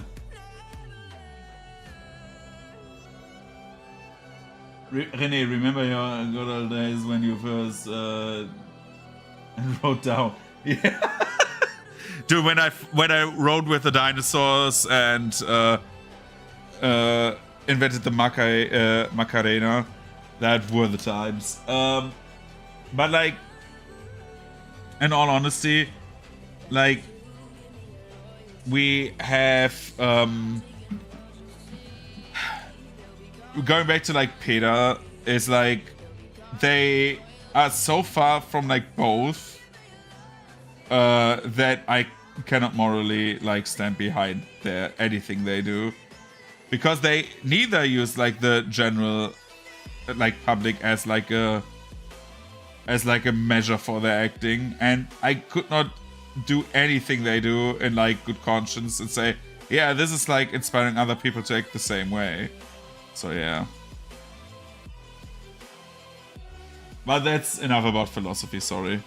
René, remember your good old days when you first wrote down? Yeah. Dude, when I rode with the dinosaurs and invented the Macarena, that were the times. But like, in all honesty, like, we have going back to like PETA, is like they are so far from like both that I cannot morally like stand behind anything they do, because they neither use like the general like public as like a measure for their acting, and I could not do anything they do in like good conscience and say, yeah, this is like inspiring other people to act the same way. So yeah. But that's enough about philosophy, sorry.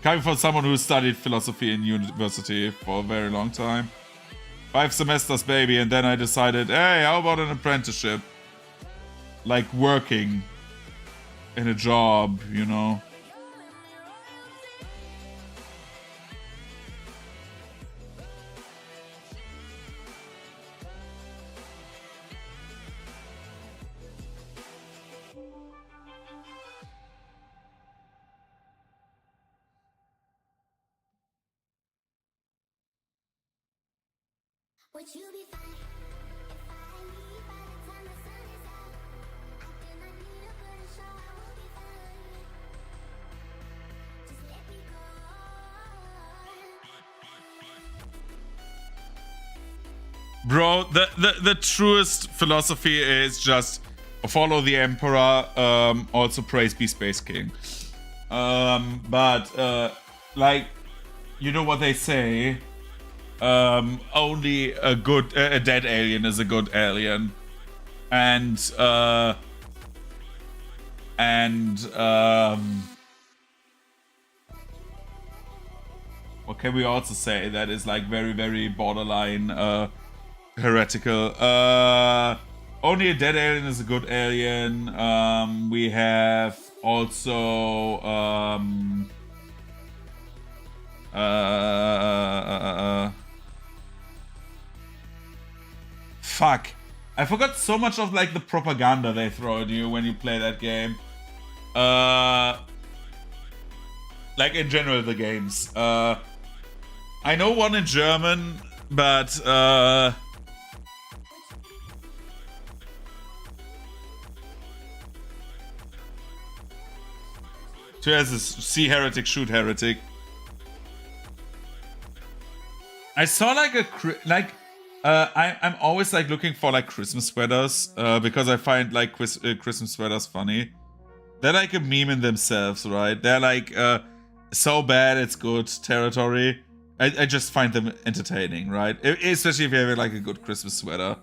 Coming from someone who studied philosophy in university for a very long time. 5 semesters, baby, and then I decided, hey, how about an apprenticeship? Like working in a job, you know? Would you be fine if I leave by the time the sun is out? I do not need a burden, so I will be fine. Just let me go. Bro, the truest philosophy is just follow the Emperor, also praise be Space King. But like, you know what they say, only a dead alien is a good alien. And what can we also say that is like very, very borderline heretical? Only a dead alien is a good alien. We have also fuck, I forgot so much of like the propaganda they throw at you when you play that game. Like in general the games. I know one in German, but see heretic, shoot heretic. I saw like I'm always like looking for like Christmas sweaters because I find like Christmas sweaters funny. They're like a meme in themselves, right? They're like so bad it's good territory. I just find them entertaining, right? Especially if you have like a good Christmas sweater.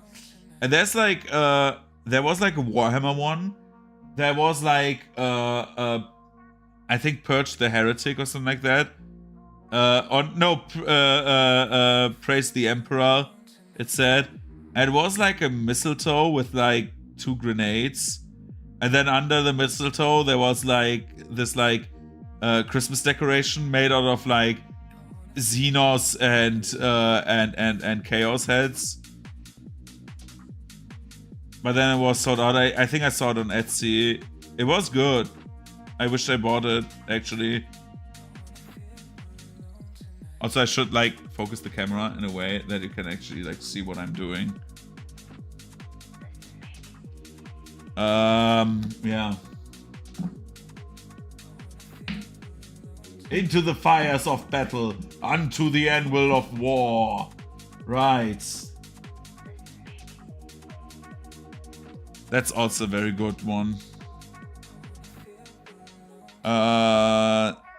And there's like there was like a Warhammer one. There was like I think Purge the Heretic or something like that. Praise the Emperor, it said. And it was like a mistletoe with like 2 grenades. And then under the mistletoe there was like this like Christmas decoration made out of like Xenos and Chaos heads. But then it was sold out. I think I saw it on Etsy. It was good. I wish I bought it, actually. Also, I should like focus the camera in a way that you can actually like see what I'm doing. Yeah. Into the fires of battle, unto the anvil of war. Right. That's also a very good one.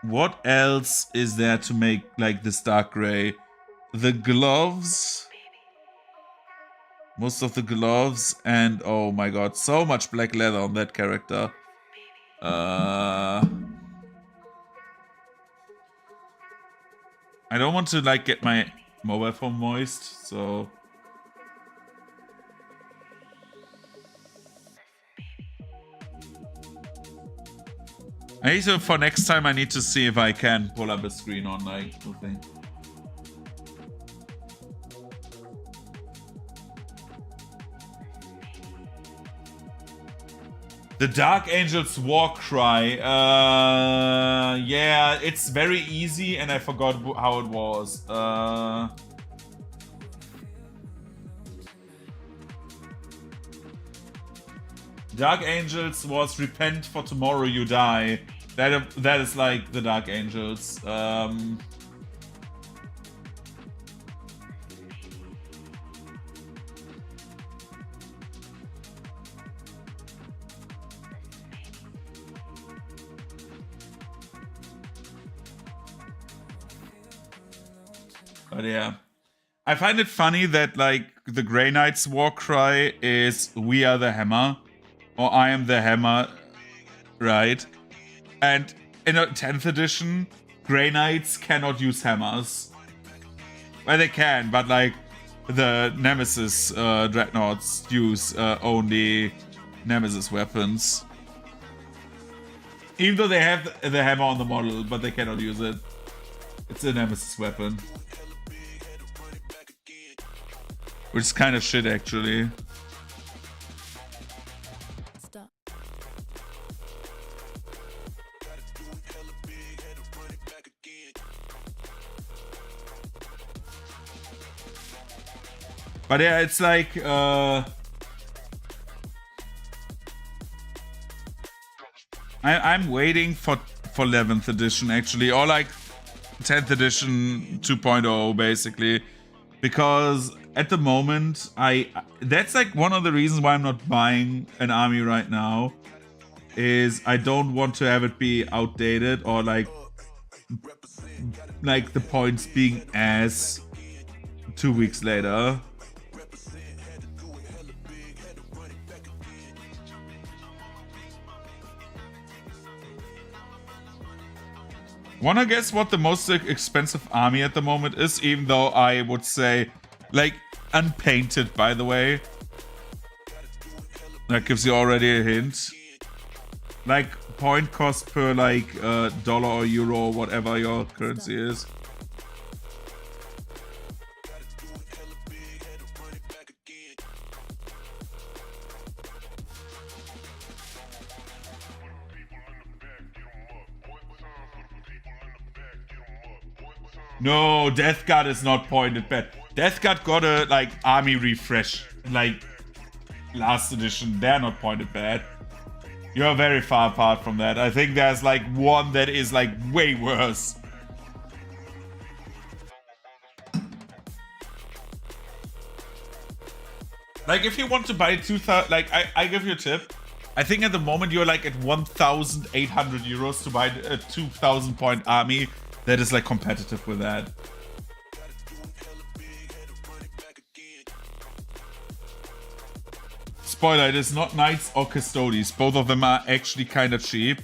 What else is there to make like this dark gray? The gloves. Most of the gloves, and oh my god, so much black leather on that character. I don't want to like get my mobile phone moist, so I need to, for next time I need to see if I can pull up a screen on like the thing. The Dark Angels War Cry. Yeah, it's very easy and I forgot how it was. Dark Angels was Repent for Tomorrow You Die. That is like the Dark Angels. But yeah. I find it funny that like the Grey Knight's war cry is "We are the hammer" or "I am the hammer," right? And in a 10th edition, Grey Knights cannot use hammers. Well, they can, but like the Nemesis Dreadnoughts use only Nemesis weapons. Even though they have the hammer on the model, but they cannot use it. It's a Nemesis weapon. Which is kind of shit, actually. Stop. But yeah, it's like I'm waiting for 11th edition actually, or like 10th edition 2.0 basically, because at the moment that's like one of the reasons why I'm not buying an army right now, is I don't want to have it be outdated or like the points being ass 2 weeks later. Wanna guess what the most expensive army at the moment is? Even though I would say, like, unpainted, by the way. That gives you already a hint. Like, point cost per, like, dollar or euro or whatever your currency is. No, Death Guard is not pointed bad. Death Guard got a like army refresh, like last edition. They're not pointed bad. You're very far apart from that. I think there's like one that is like way worse. Like if you want to buy 2,000, like I give you a tip. I think at the moment you're like at 1,800 euros to buy a 2,000 point army that is like competitive with that. Spoiler, it is not Knights or Custodes. Both of them are actually kind of cheap.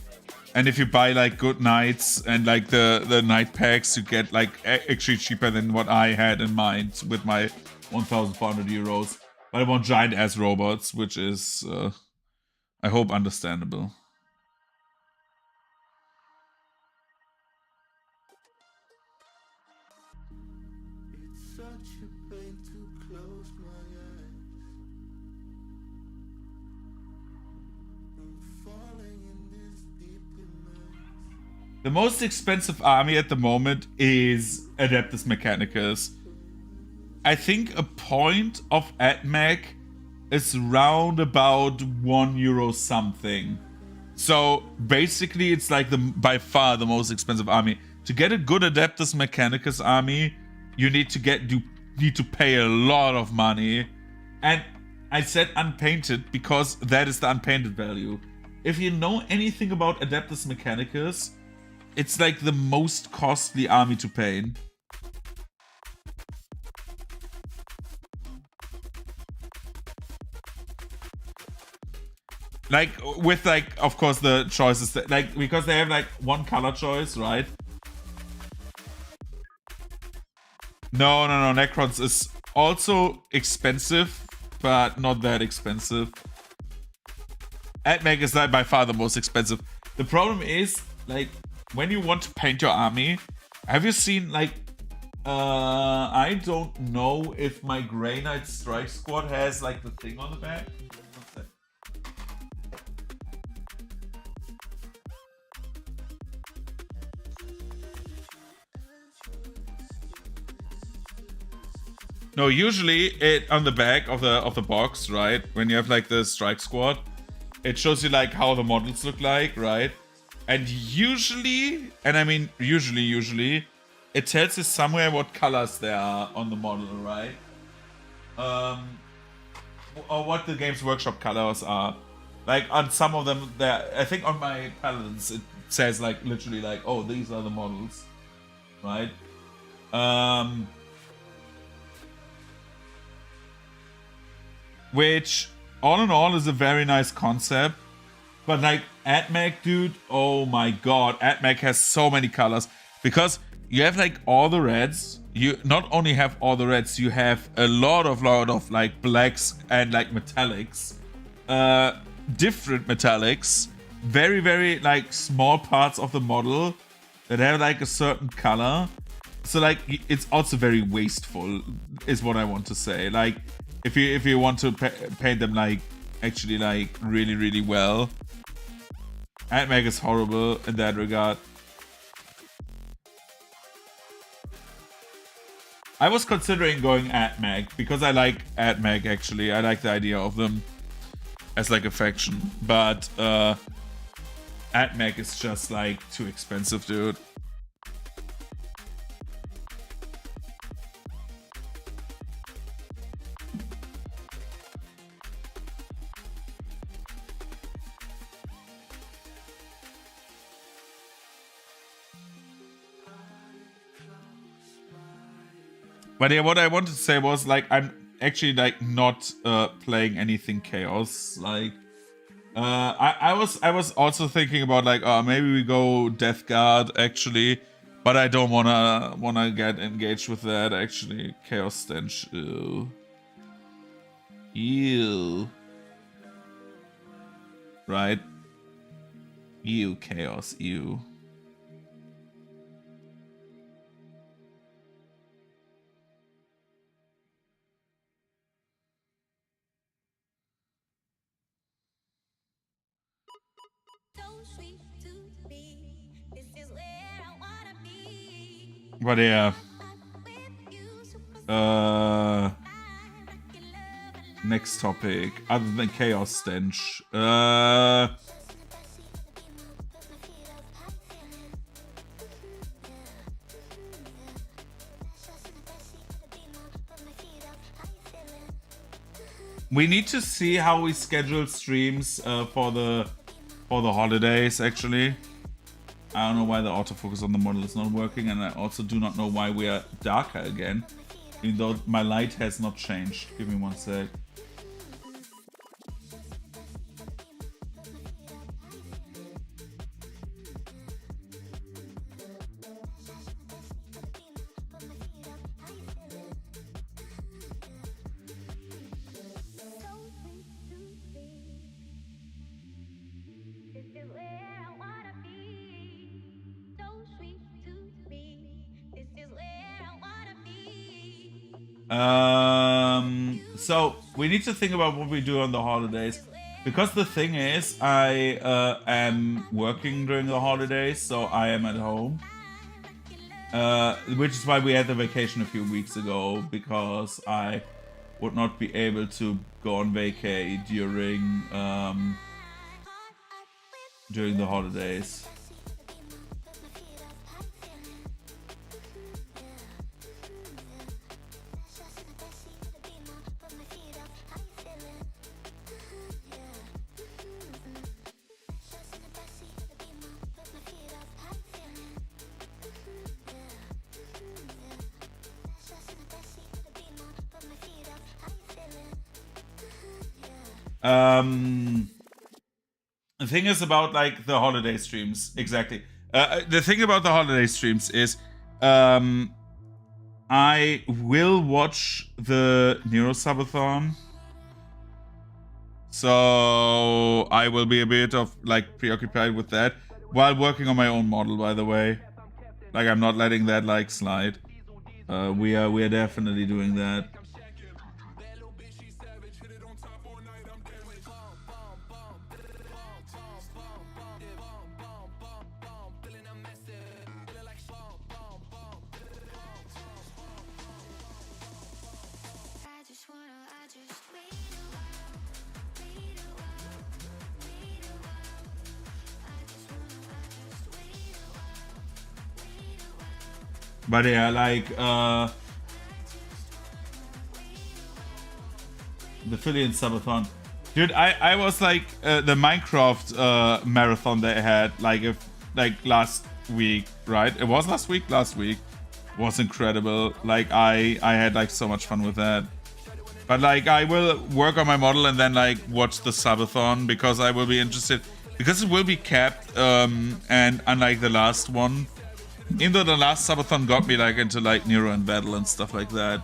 And if you buy like good Knights and like the Knight packs, you get like actually cheaper than what I had in mind with my 1,400 euros. But I want giant ass robots, which is, I hope, understandable. The most expensive army at the moment is Adeptus Mechanicus. I think a point of AdMech is round about €1 something. So basically, it's like by far the most expensive army. To get a good Adeptus Mechanicus army, you need to pay a lot of money. And I said unpainted because that is the unpainted value. If you know anything about Adeptus Mechanicus, it's like the most costly army to paint. Like, with, like, of course, the choices, like, because they have, like, one color choice, right? No, Necrons is also expensive, but not that expensive. AdMech is, like, by far the most expensive. The problem is, like, when you want to paint your army, have you seen, like, I don't know if my Grey Knight Strike Squad has, like, the thing on the back. No, usually it on the back of the box, right? When you have like the strike squad, it shows you like how the models look like, right? And usually, and I mean usually, it tells you somewhere what colors there are on the model, right? Or what the Games Workshop colors are. Like on some of them, there. I think on my Paladins it says like literally like, oh, these are the models, right? Which, all in all, is a very nice concept. But, like, AdMech, dude, oh my god. AdMech has so many colors. Because you have, like, all the reds. You not only have all the reds, you have a lot of, like, blacks and, like, metallics. Different metallics. Very, very, like, small parts of the model that have, like, a certain color. So, like, it's also very wasteful, is what I want to say. Like, if you want to paint them like actually like really well, AdMech is horrible in that regard. I was considering going AdMech because I like AdMech actually. I like the idea of them as like a faction, but AdMech is just like too expensive, dude. But yeah, what I wanted to say was like I'm actually like not playing anything chaos. Like I was also thinking about like maybe we go Death Guard actually, but I don't wanna get engaged with that actually. Chaos Stench. Ew. Right? Ew, chaos, ew. But yeah. Next topic. Other than Chaos Stench. We need to see how we schedule streams for the holidays actually. I don't know why the autofocus on the model is not working, and I also do not know why we are darker again, even though my light has not changed. Give me one sec. So we need to think about what we do on the holidays, Because the thing is, I am working during the holidays, so I am at home. Which is why we had the vacation a few weeks ago, because I would not be able to go on vacay during the holidays. The thing is about like the holiday streams, exactly. The thing about the holiday streams is, I will watch the Nero Subathon, so I will be a bit of like preoccupied with that while working on my own model. By the way, like I'm not letting that like slide. We are definitely doing that. But yeah, like the Philly Subathon, dude. I was like the Minecraft marathon they had like last week, right? It was last week. Last week was incredible. Like I had like so much fun with that. But like I will work on my model and then like watch the Subathon because I will be interested, because it will be capped, and unlike the last one. Even though the last Subathon got me like into like Nero and Battle and stuff like that.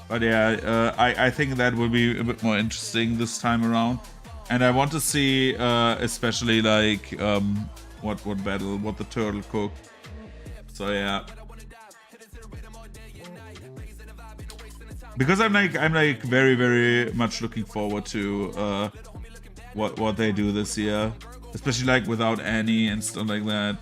But yeah, I think that will be a bit more interesting this time around. And I want to see especially like what battle, what the turtle cook. So yeah. Because I'm like very, very much looking forward to what they do this year. Especially like without Annie and stuff like that.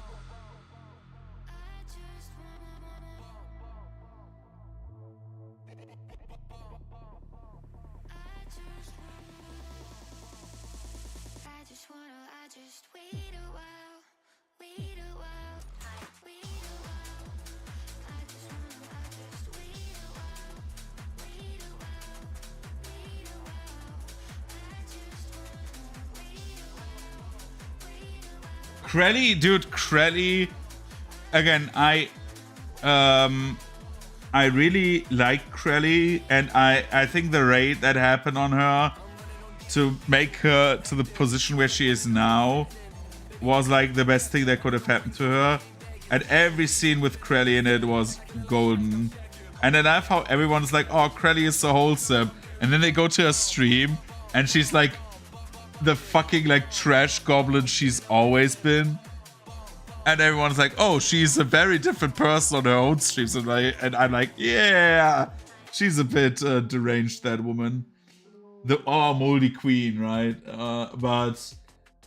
Krelly, dude, Krelly. Again, I really like Krelly, and I think the raid that happened on her to make her to the position where she is now was like the best thing that could have happened to her. And every scene with Krelly in it was golden. And I love how everyone's like, oh, Krelly is so wholesome. And then they go to her stream, and she's like the fucking like trash goblin she's always been. And everyone's like, oh, she's a very different person on her own streams. And I'm like, yeah, she's a bit deranged, that woman. The moldy queen, right? But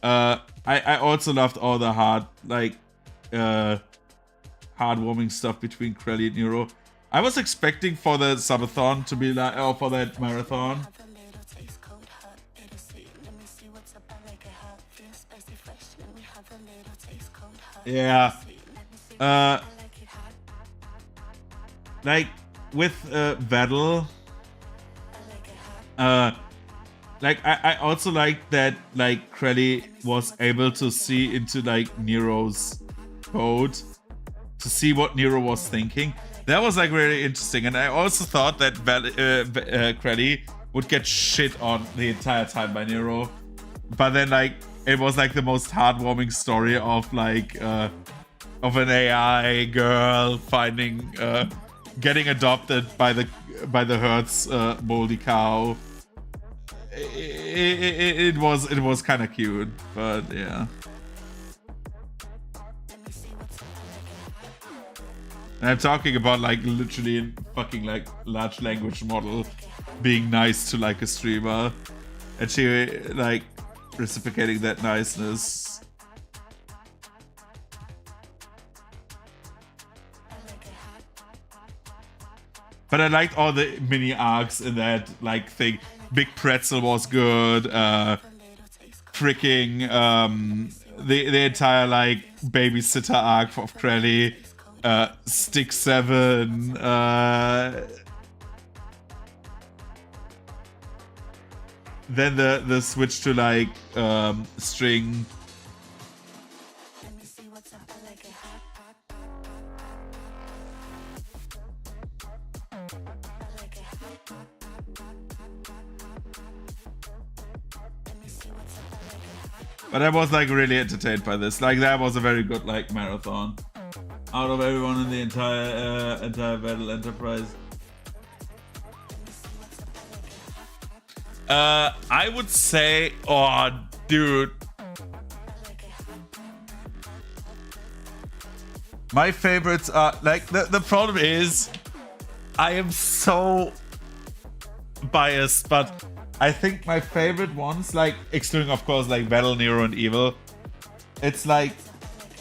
I also loved all the heartwarming stuff between Krelly and Nero. I was expecting for the Subathon to be like, oh, for that marathon. Yeah. Like with Battle, like I also like that like Krelly was able to see into like Nero's code to see what Nero was thinking. That was like really interesting, and I also thought that Krelly would get shit on the entire time by Nero, but then like it was like the most heartwarming story of like of an AI girl finding getting adopted by the Hertz moldy cow. It was kind of cute, but yeah. And I'm talking about like literally a fucking like large language model being nice to like a streamer, and she like reciprocating that niceness. But I liked all the mini arcs in that like thing. Big Pretzel was good. Freaking the entire like babysitter arc of Krelly. Stick 7. Then the switch to like string. But I was like really entertained by this. Like that was a very good like marathon. Out of everyone in the entire Battle Enterprise. I would say, oh dude. My favorites are like the problem is I am so biased, but I think my favorite ones, like excluding of course like Battle, Nero and Evil, it's like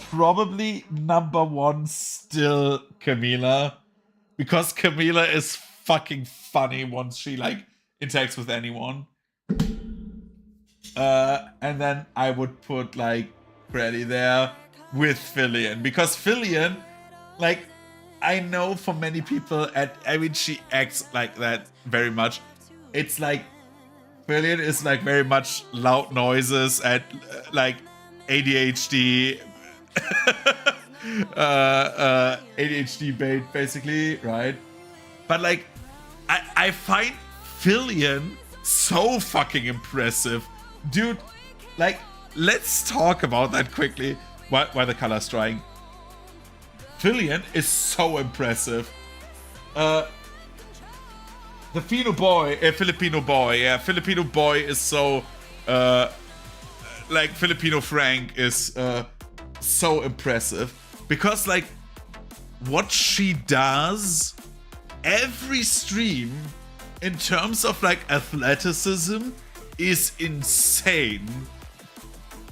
probably number 1 still Camila, because Camila is fucking funny once she like interacts with anyone. And then I would put like Freddy there with Fillion, because Fillion, like I know for many people, and I mean she acts like that very much. It's like Fillion is like very much loud noises and like ADHD ADHD bait basically, right? But like I find Fillion so fucking impressive. Dude, like let's talk about that quickly while the color's drying. Fillion is so impressive. The Filipino boy is so like Filipino Frank is so impressive, because like what she does every stream in terms of like athleticism is insane,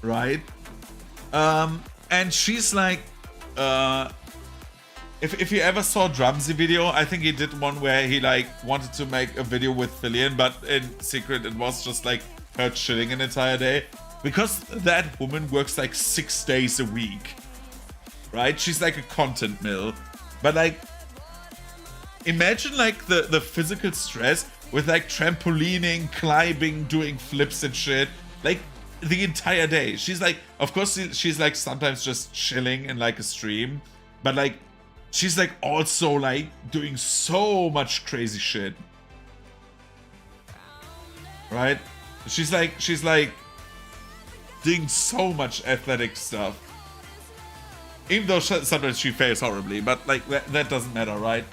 right? And she's like if you ever saw Drumsy video, I think he did one where he like wanted to make a video with Fillion, but in secret it was just like her chilling an entire day, because that woman works like 6 days a week, right? She's like a content mill. But like imagine like the physical stress with like trampolining, climbing, doing flips and shit, like the entire day. She's like, of course she's like sometimes just chilling in like a stream, but like she's like also like doing so much crazy shit, right? She's like doing so much athletic stuff, even though sometimes she fails horribly, but like that doesn't matter, right?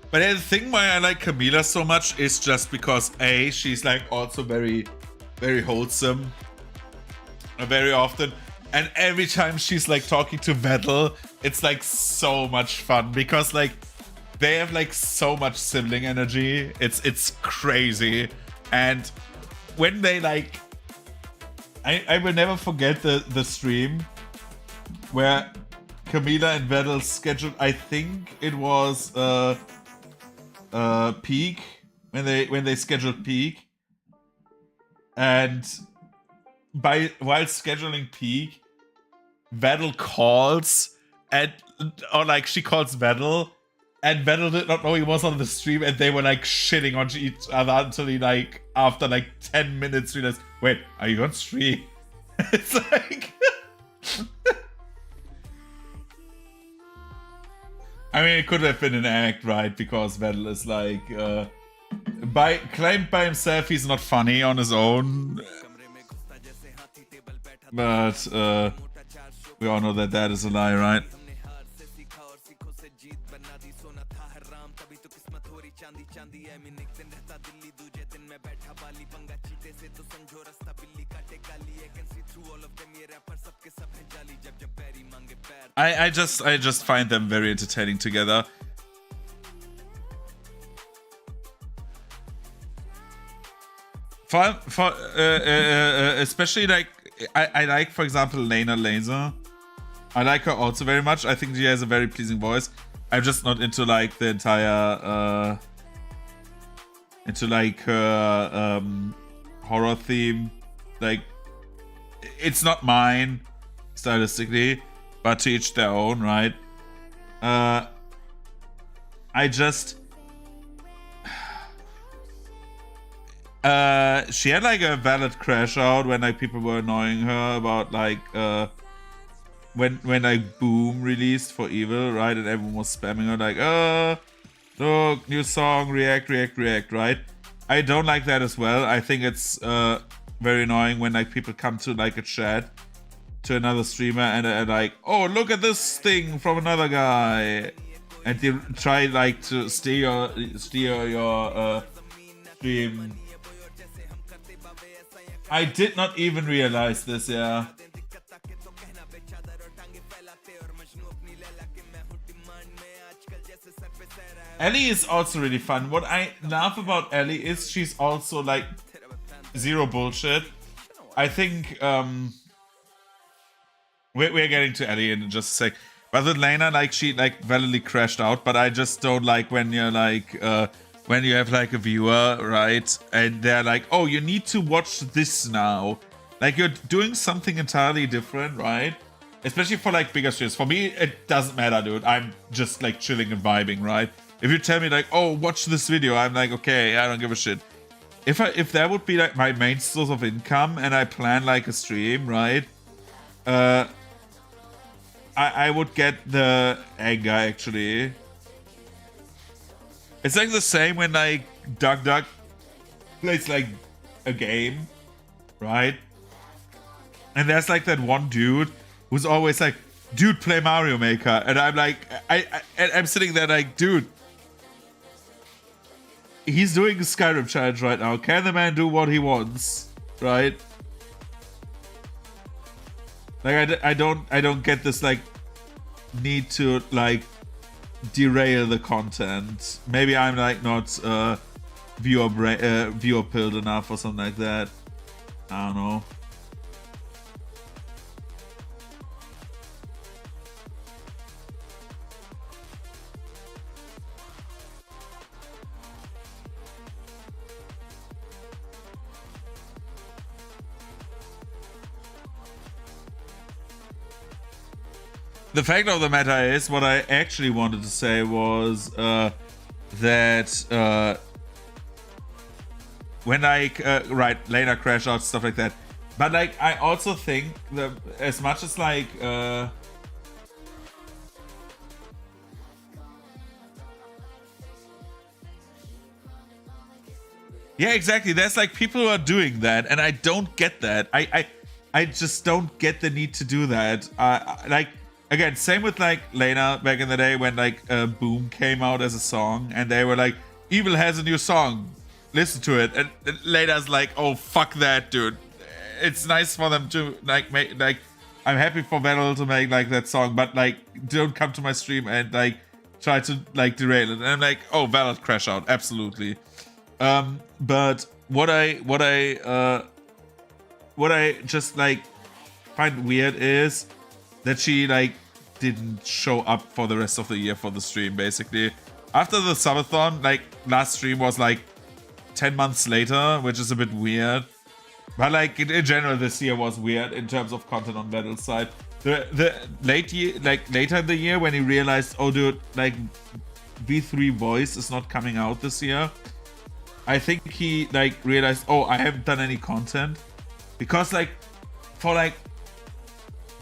But the thing why I like Camila so much is just because A, she's like also very, very wholesome very often. And every time she's like talking to Vettel, it's like so much fun, because like they have like so much sibling energy. It's crazy. And when they like, I will never forget the stream where Camila and Vettel scheduled, I think it was Peak, when they scheduled Peak, and while scheduling Peak, Vettel calls, or like she calls Vettel, and Vettel did not know he was on the stream, and they were like shitting on each other until he like after like 10 minutes realized, wait, are you on stream? It's like I mean, it could have been an act, right? Because Vettel is like, claimed by himself he's not funny on his own. But we all know that is a lie, right? I just find them very entertaining together. For especially like I like, for example, Lena Laser. I like her also very much. I think she has a very pleasing voice. I'm just not into like the entire into like her horror theme. Like, it's not mine stylistically, but to each their own, right? I just she had like a valid crash out when like people were annoying her about like when like Boom released for Evil, right? And everyone was spamming her like, look, new song, react, right? I don't like that as well. I think it's very annoying when like people come to like a chat to another streamer and like, oh, look at this thing from another guy, and they try like to steer your stream. I did not even realize this, yeah. Ellie is also really fun. What I love about Ellie is she's also like zero bullshit. I think we're getting to Ellie in just a sec. But with Lena, like, she like validly crashed out, but I just don't like when you're like when you have like a viewer, right? And they're like, oh, you need to watch this now. Like, you're doing something entirely different, right? Especially for like bigger streams. For me, it doesn't matter, dude. I'm just like chilling and vibing, right? If you tell me like, oh, watch this video, I'm like, okay, I don't give a shit. If that would be like my main source of income and I plan like a stream, right? I would get the anger, actually. It's like the same when like Duck plays like a game, right? And there's like that one dude who's always like, dude, play Mario Maker. And I'm like, I'm sitting there like, dude, he's doing a Skyrim challenge right now. Can the man do what he wants, right? Like, I don't get this like need to like derail the content. Maybe I'm like not viewer pilled enough or something like that. I don't know. The fact of the matter is, what I actually wanted to say was that when like right, Lena crash out, stuff like that. But like, I also think that as much as like yeah, exactly. There's like people who are doing that, and I don't get that. I just don't get the need to do that. Like, again, same with like Lena back in the day when like Boom came out as a song, and they were like, Evil has a new song, listen to it. And Lena's like, oh, fuck that, dude. It's nice for them to like make, like, I'm happy for Vettel to make like that song, but like, don't come to my stream and like try to like derail it. And I'm like, oh, valid crash out, absolutely. But what I just like find weird is that she like didn't show up for the rest of the year for the stream. Basically, after the subathon, like last stream was like 10 months later, which is a bit weird. But like in general, this year was weird in terms of content on Vettel's side. The late year, like later in the year, when he realized, oh dude, like V3 Voice is not coming out this year, I think he like realized, oh, I haven't done any content, because like for like,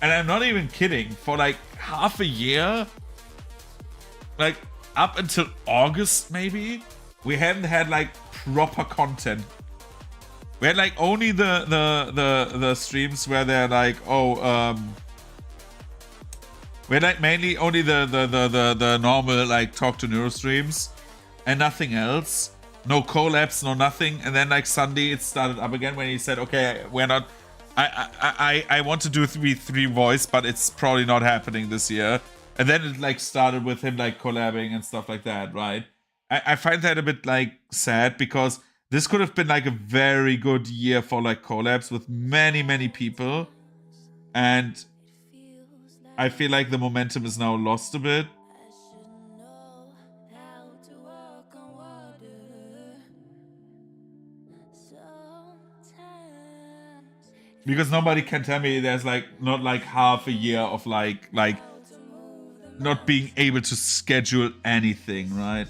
and I'm not even kidding, for like half a year, like up until August maybe, we haven't had like proper content. We had like only the streams where they're like, oh, We had like mainly only the normal like talk to Neuro streams and nothing else. No collabs, no nothing. And then like Sunday it started up again when he said, okay, we're not I want to do V3 voice, but it's probably not happening this year. And then it like started with him like collabing and stuff like that, right? I find that a bit like sad because this could have been like a very good year for like collabs with many people. And I feel like the momentum is now lost a bit. Because nobody can tell me there's like not like half a year of like not being able to schedule anything, right?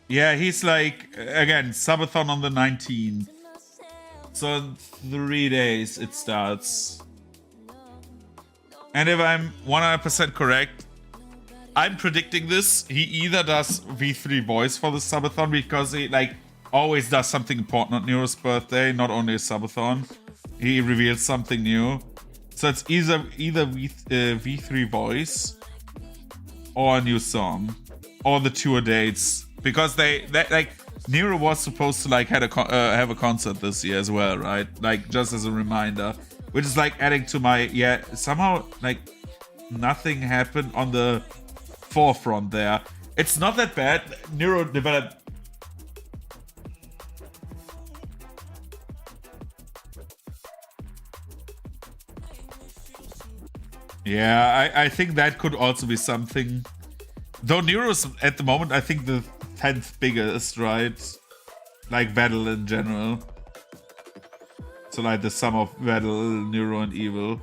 Yeah, he's like, again, subathon on the 19th. So in 3 days it starts. And if I'm 100% correct, I'm predicting this. He either does V3 voice for the subathon because he like always does something important on Nero's birthday, not only a subathon. He reveals something new. So it's either V3 voice or a new song or the tour dates. Because they like Nero was supposed to like have a concert this year as well, right? Like just as a reminder, which is like adding to my somehow like nothing happened on the forefront there. It's not that bad. Nero developed. Yeah, I think that could also be something. Though Nero's at the moment, I think the 10th biggest, right? Like Battle in general. So like the sum of Battle, Nero, and Evil.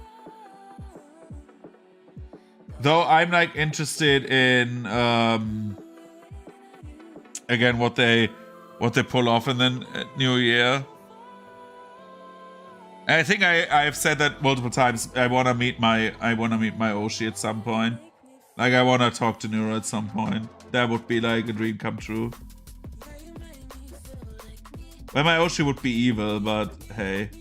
Though I'm like interested in again what they pull off in the new year. And I think I've said that multiple times. I wanna meet my Oshi at some point. Like, I want to talk to Nero at some point. That would be, like, a dream come true. Well, my Oshi would be evil, but hey.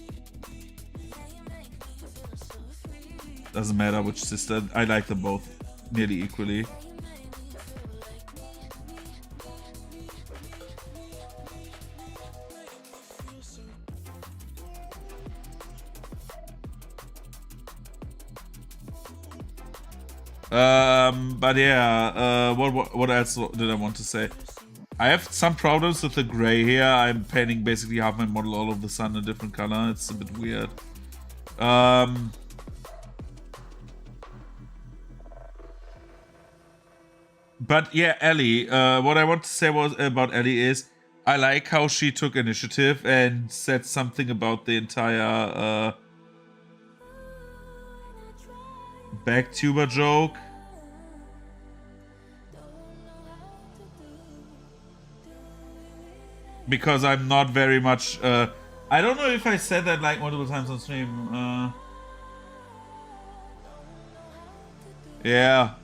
Doesn't matter which sister. I like them both nearly equally. But yeah, what else did I want to say? I have some problems with the gray here. I'm painting basically half my model all of the sun a different color. It's a bit weird. But yeah, Ellie. What I want to say about Ellie is I like how she took initiative and said something about the entire backtuber joke. Because I'm not very much I don't know if I said that like multiple times on stream. Yeah.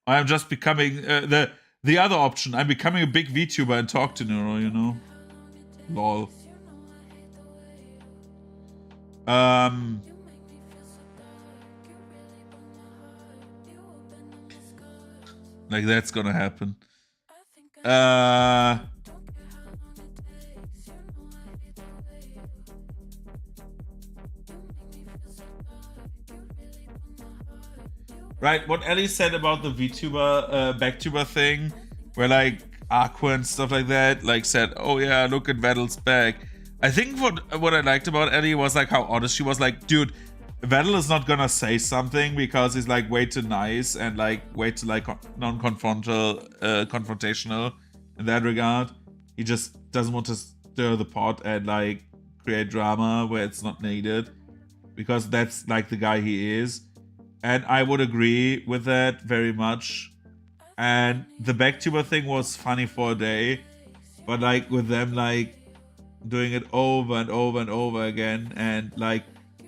I'm just becoming the other option. I'm becoming a big VTuber and talk to Nero, you know. Lol. Like that's gonna happen. Right, what Ellie said about the VTuber, backtuber thing, where like Aqua and stuff like that, like said, oh yeah, look at Vettel's back. I think what I liked about Ellie was like how honest she was. Like, dude, Vettel is not gonna say something because he's like way too nice and like way too like confrontational in that regard. He just doesn't want to stir the pot and like create drama where it's not needed, because that's like the guy he is. And I would agree with that very much. And the backtuber thing was funny for a day, but like with them like doing it over and over and over again, and like,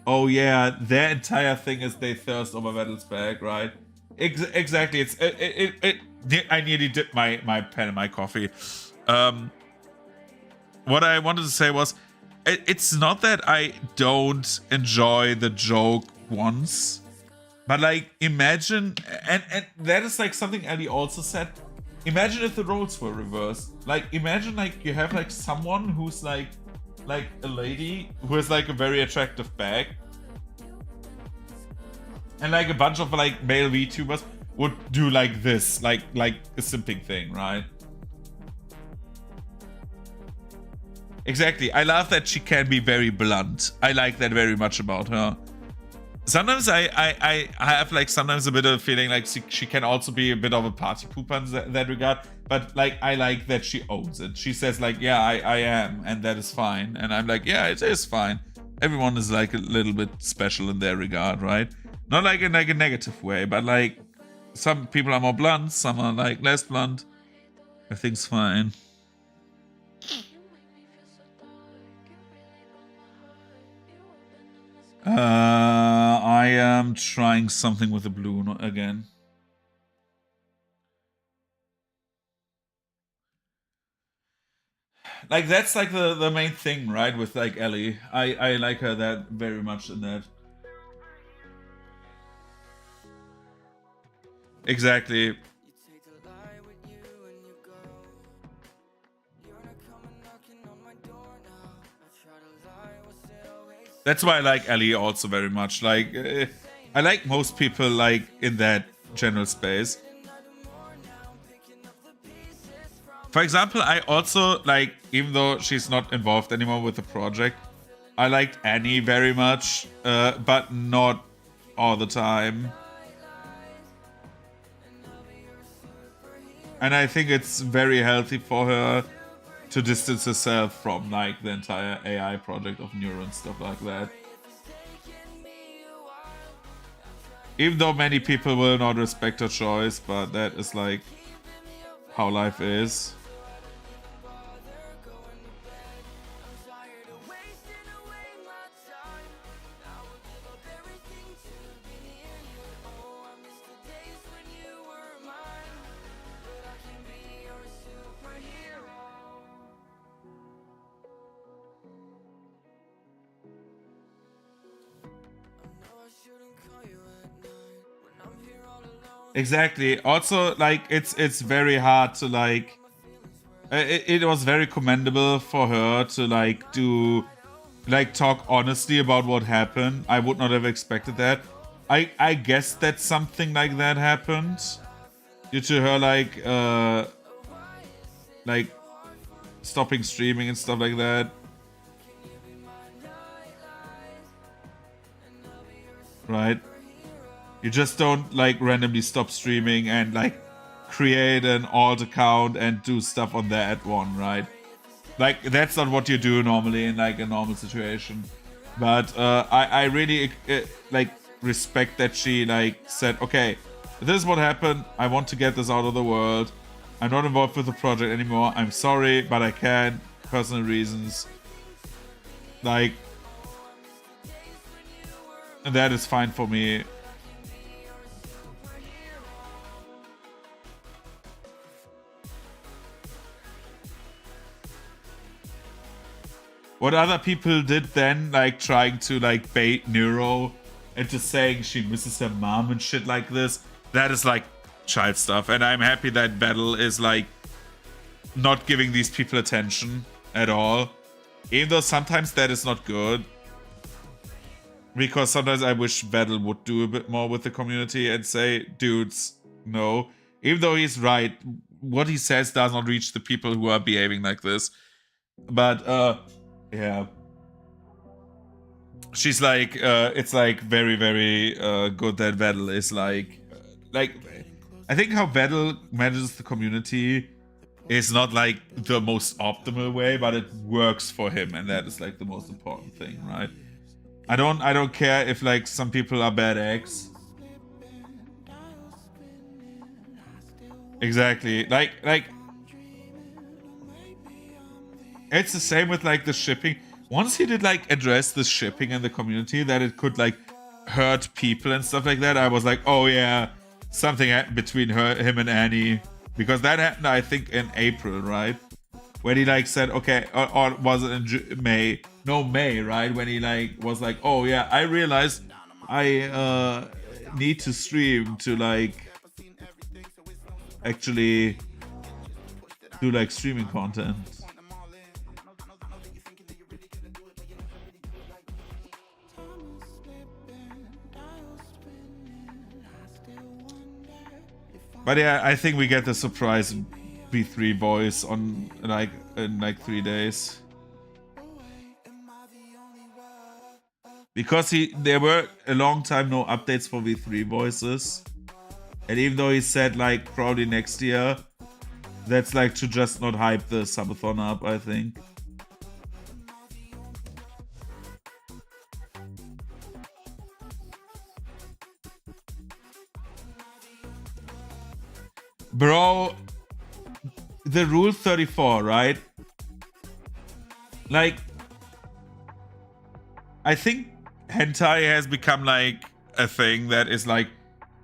oh yeah, their entire thing is they thirst over Vettel's back, right? Exactly. It's I nearly dipped my pen in my coffee. What I wanted to say was, it's not that I don't enjoy the joke once, but like imagine, and that is like something Ellie also said. Imagine if the roles were reversed. Like imagine like you have like someone who's like a lady who has like a very attractive back, and like a bunch of like male VTubers would do like this, like a simping thing, right? Exactly. I love that she can be very blunt. I like that very much about her. Sometimes I have like sometimes a bit of a feeling like she can also be a bit of a party pooper in that regard. But like I like that she owns it. She says like, yeah, I am, and that is fine. And I'm like, yeah, it is fine. Everyone is like a little bit special in their regard, right? Not like in like a negative way, but like some people are more blunt, some are like less blunt. Everything's fine. I am trying something with the blue again. Like that's like the main thing, right? With like Ellie, I like her that very much in that. Exactly. That's why I like Ellie also very much. Like, I like most people like in that general space. For example, I also like, even though she's not involved anymore with the project, I liked Annie very much, but not all the time. And I think it's very healthy for her to distance herself from like the entire AI project of Neuro and stuff like that. Even though many people will not respect her choice, but that is like how life is. Exactly. Also, like it's very hard to like. It was very commendable for her to like talk honestly about what happened. I would not have expected that. I guess that something like that happened due to her like stopping streaming and stuff like that. Right? You just don't like randomly stop streaming and like create an alt account and do stuff on that one, right? Like that's not what you do normally in like a normal situation. But I really like respect that she like said, okay, this is what happened. I want to get this out of the world. I'm not involved with the project anymore. I'm sorry, but I can't. Personal reasons. Like, that is fine for me. What other people did then, like trying to like bait Neuro into saying she misses her mom and shit like this, that is like child stuff. And I'm happy that Battle is like not giving these people attention at all. Even though sometimes that is not good. Because sometimes I wish Battle would do a bit more with the community and say, dudes, no. Even though he's right, what he says does not reach the people who are behaving like this. But, yeah. She's like, it's like very, very good that Battle is like, I think how Battle manages the community is not like the most optimal way, but it works for him, and that is like the most important thing, right? I don't care if like some people are bad eggs. Exactly. Like it's the same with like the shipping. Once he did like address the shipping in the community that it could like hurt people and stuff like that, I was like, oh yeah, something happened between him and Annie, because that happened I think in April, right? When he like said, okay, or was it in May? No, May, right? When he like was like, oh yeah, I realized I need to stream to like actually do like streaming content. But yeah, I think we get the surprise V3 voice on like in like 3 days. Because there were a long time no updates for V3 voices. And even though he said like probably next year, that's like to just not hype the subathon up, I think. Bro, the Rule 34, right? Like, I think hentai has become like a thing that is like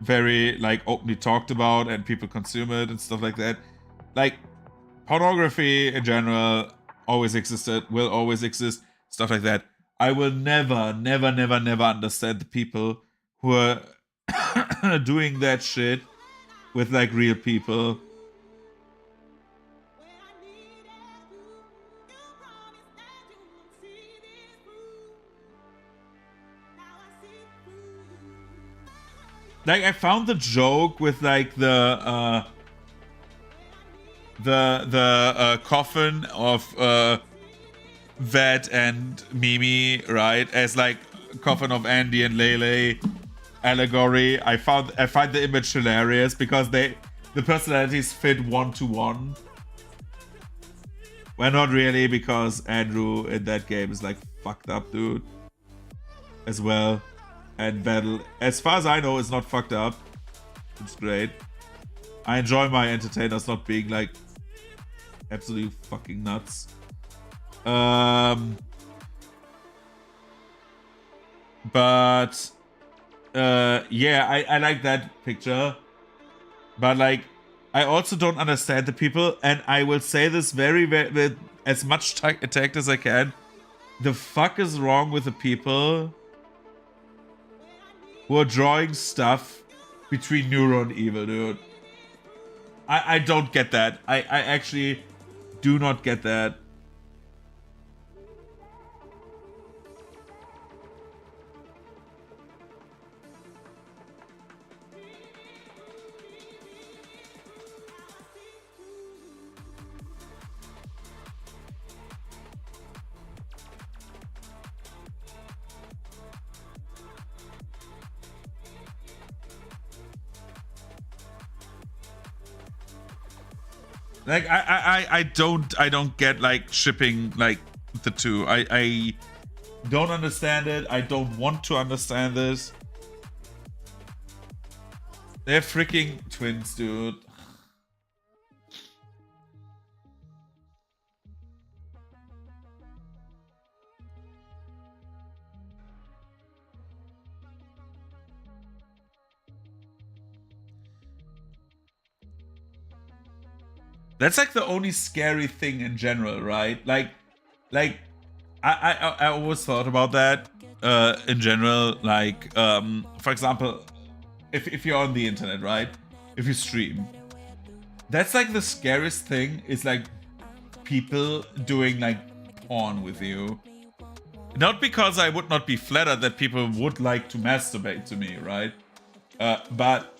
very like openly talked about and people consume it and stuff like that. Like, pornography in general always existed, will always exist, stuff like that. I will never understand the people who are doing that shit with like real people. Like, I found the joke with like the coffin of Vet and Mimi, right, as like coffin of Andy and Lele allegory. I find the image hilarious because the personalities fit 1-to-1. Well, not really, because Andrew in that game is like fucked up, dude, as well. And Battle, as far as I know, is not fucked up. It's great. I enjoy my entertainers not being like absolutely fucking nuts. But yeah, I like that picture. But like, I also don't understand the people, and I will say this very with as much tact as I can. The fuck is wrong with the people who are drawing stuff between Neuro and Evil, dude? I don't get that. I actually do not get that. Like, I don't get like shipping like the two. I don't understand it. I don't want to understand this. They're freaking twins, dude. That's like the only scary thing in general, right? Like I always thought about that in general. Like, for example, if you're on the internet, right? If you stream, that's like the scariest thing is like people doing like porn with you. Not because I would not be flattered that people would like to masturbate to me, right? But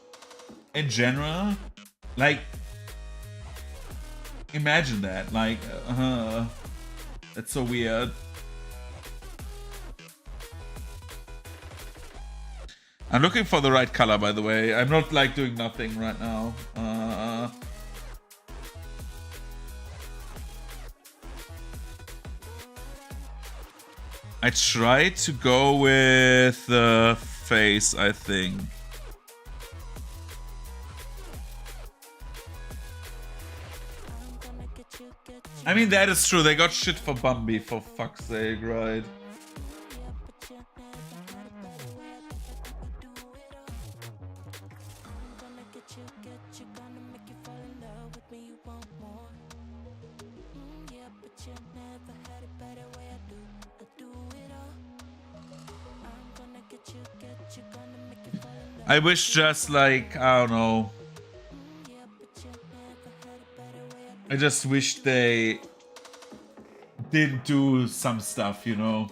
in general, like, imagine that, like, that's so weird. I'm looking for the right color, by the way. I'm not like doing nothing right now. I tried to go with the face, I think. I mean, that is true. They got shit for Bambi, for fuck's sake, right? I wish just like, I don't know. I just wish they did do some stuff, you know.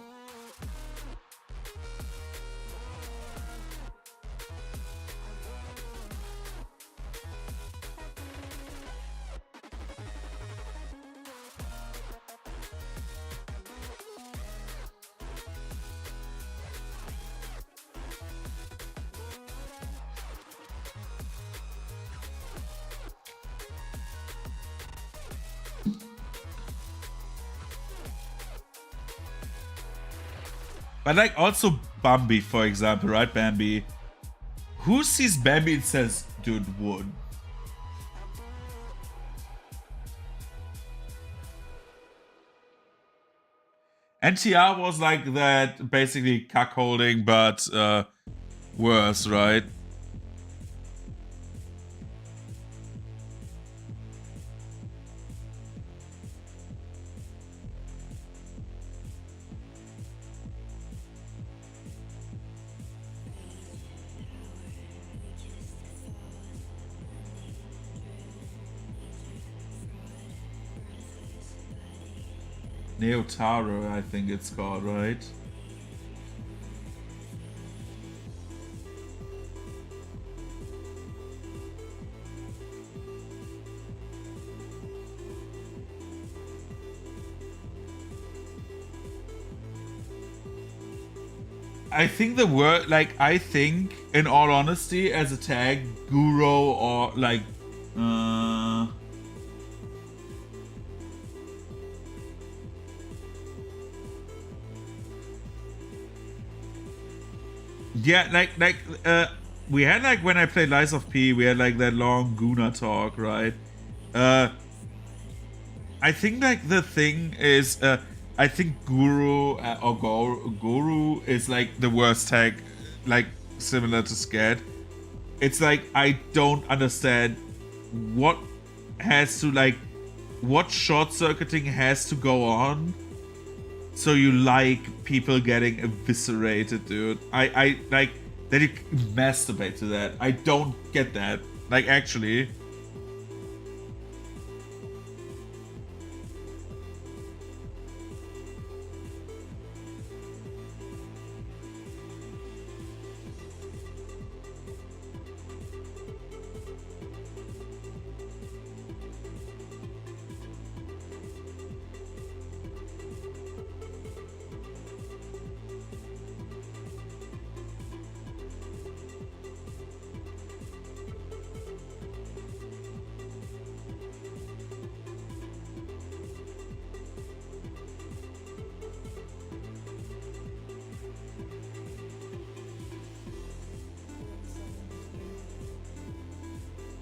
But like also Bambi, for example, right? Bambi. Who sees Bambi and says, dude, wood? NTR was like that, basically cuckolding, but worse, right? Neotaro, I think it's called, right? I think the word, like, I think, in all honesty, as a tag, Guru or, like, yeah, we had, like, when I played Lies of P, we had, like, that long Guna talk, right? I think, like, the thing is, I think Guru or Guru is, like, the worst tag, like, similar to Scat. It's like, I don't understand what has to, like, what short-circuiting has to go on so you like people getting eviscerated, dude. I like that you masturbate to that. I don't get that. Like, actually.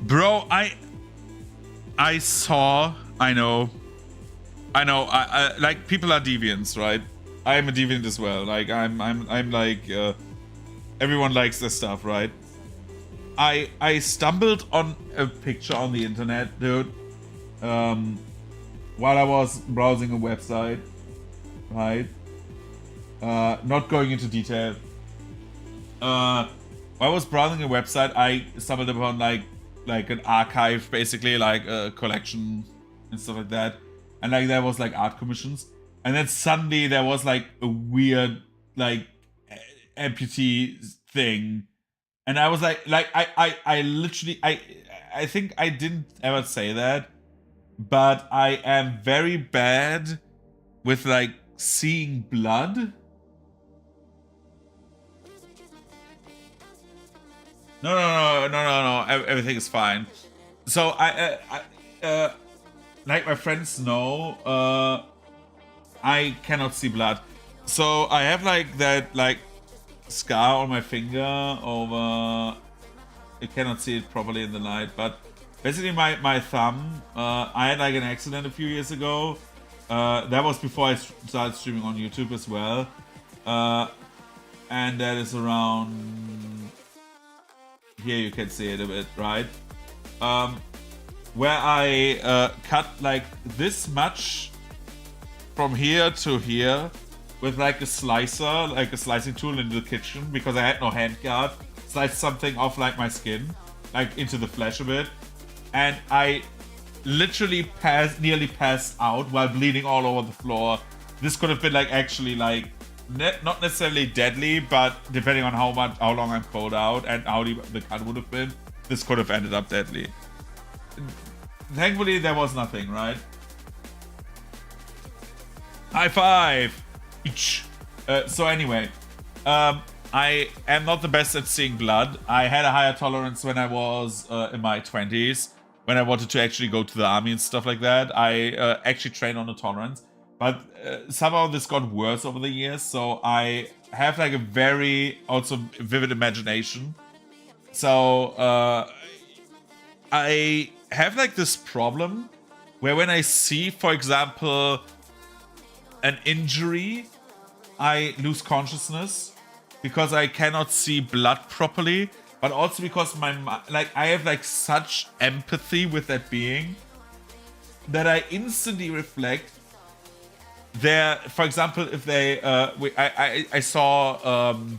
Bro, I saw, I know, I like, people are deviants, right? I am a deviant as well. Like, I'm like, everyone likes this stuff, right? I stumbled on a picture on the internet, dude, while I was browsing a website, right? Not going into detail. While I was browsing a website, I stumbled upon like an archive, basically, like a collection and stuff like that. And like there was like art commissions. And then suddenly there was like a weird like amputee thing. And I was like I literally I think I didn't ever say that, but I am very bad with like seeing blood. No. Everything is fine. So I like my friends know, I cannot see blood. So I have like that like scar on my finger over. You cannot see it properly in the light, but basically my thumb. I had like an accident a few years ago. That was before I started streaming on YouTube as well. And that is around here. You can see it a bit, right? Where I cut like this much from here to here with like a slicer, like a slicing tool in the kitchen, because I had no hand guard. Sliced something off like my skin, like into the flesh a bit, and I literally nearly passed out while bleeding all over the floor. This could have been like actually like not necessarily deadly, but depending on how long I'm pulled out and how the cut would have been, this could have ended up deadly. Thankfully, there was nothing, right? High five! So anyway, I am not the best at seeing blood. I had a higher tolerance when I was in my 20s, when I wanted to actually go to the army and stuff like that. I actually trained on a tolerance, but somehow this got worse over the years. So I have like a very also vivid imagination. So I have like this problem where when I see, for example, an injury, I lose consciousness because I cannot see blood properly, but also because I have like such empathy with that being that I instantly reflect there. For example, if they I saw an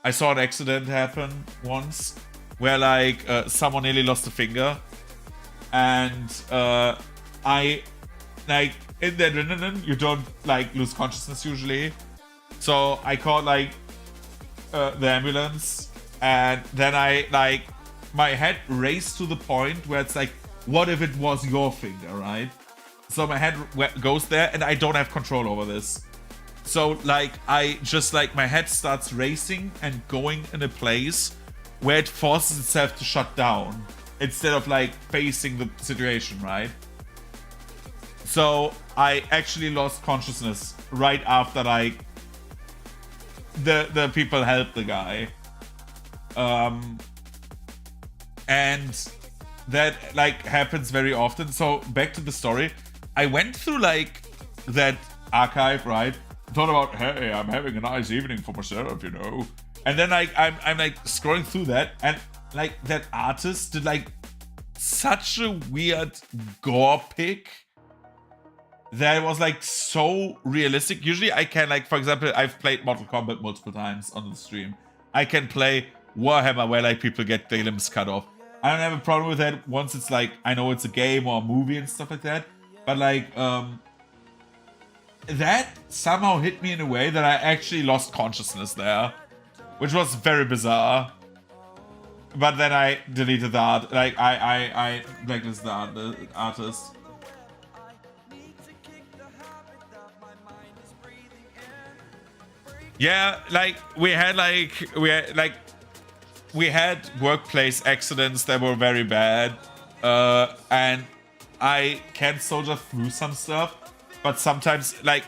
accident happen once where like someone nearly lost a finger, and I like in the adrenaline you don't like lose consciousness usually, so I called like the ambulance, and then I like my head raced to the point where it's like, what if it was your finger, right? So my head goes there and I don't have control over this. So like I just like my head starts racing and going in a place where it forces itself to shut down instead of like facing the situation, right? So I actually lost consciousness right after like the people helped the guy. And that like happens very often. So back to the story. I went through like that archive, right? Thought about, hey, I'm having a nice evening for myself, you know. And then like I'm like scrolling through that, and like that artist did like such a weird gore pick that was like so realistic. Usually I can like, for example, I've played Mortal Kombat multiple times on the stream. I can play Warhammer where like people get their limbs cut off. I don't have a problem with that once it's like, I know it's a game or a movie and stuff like that. But like, that somehow hit me in a way that I actually lost consciousness there, which was very bizarre. But then I deleted the art. Like I blacklisted the artist. Yeah, like we had workplace accidents that were very bad, and I can soldier through some stuff, but sometimes, like,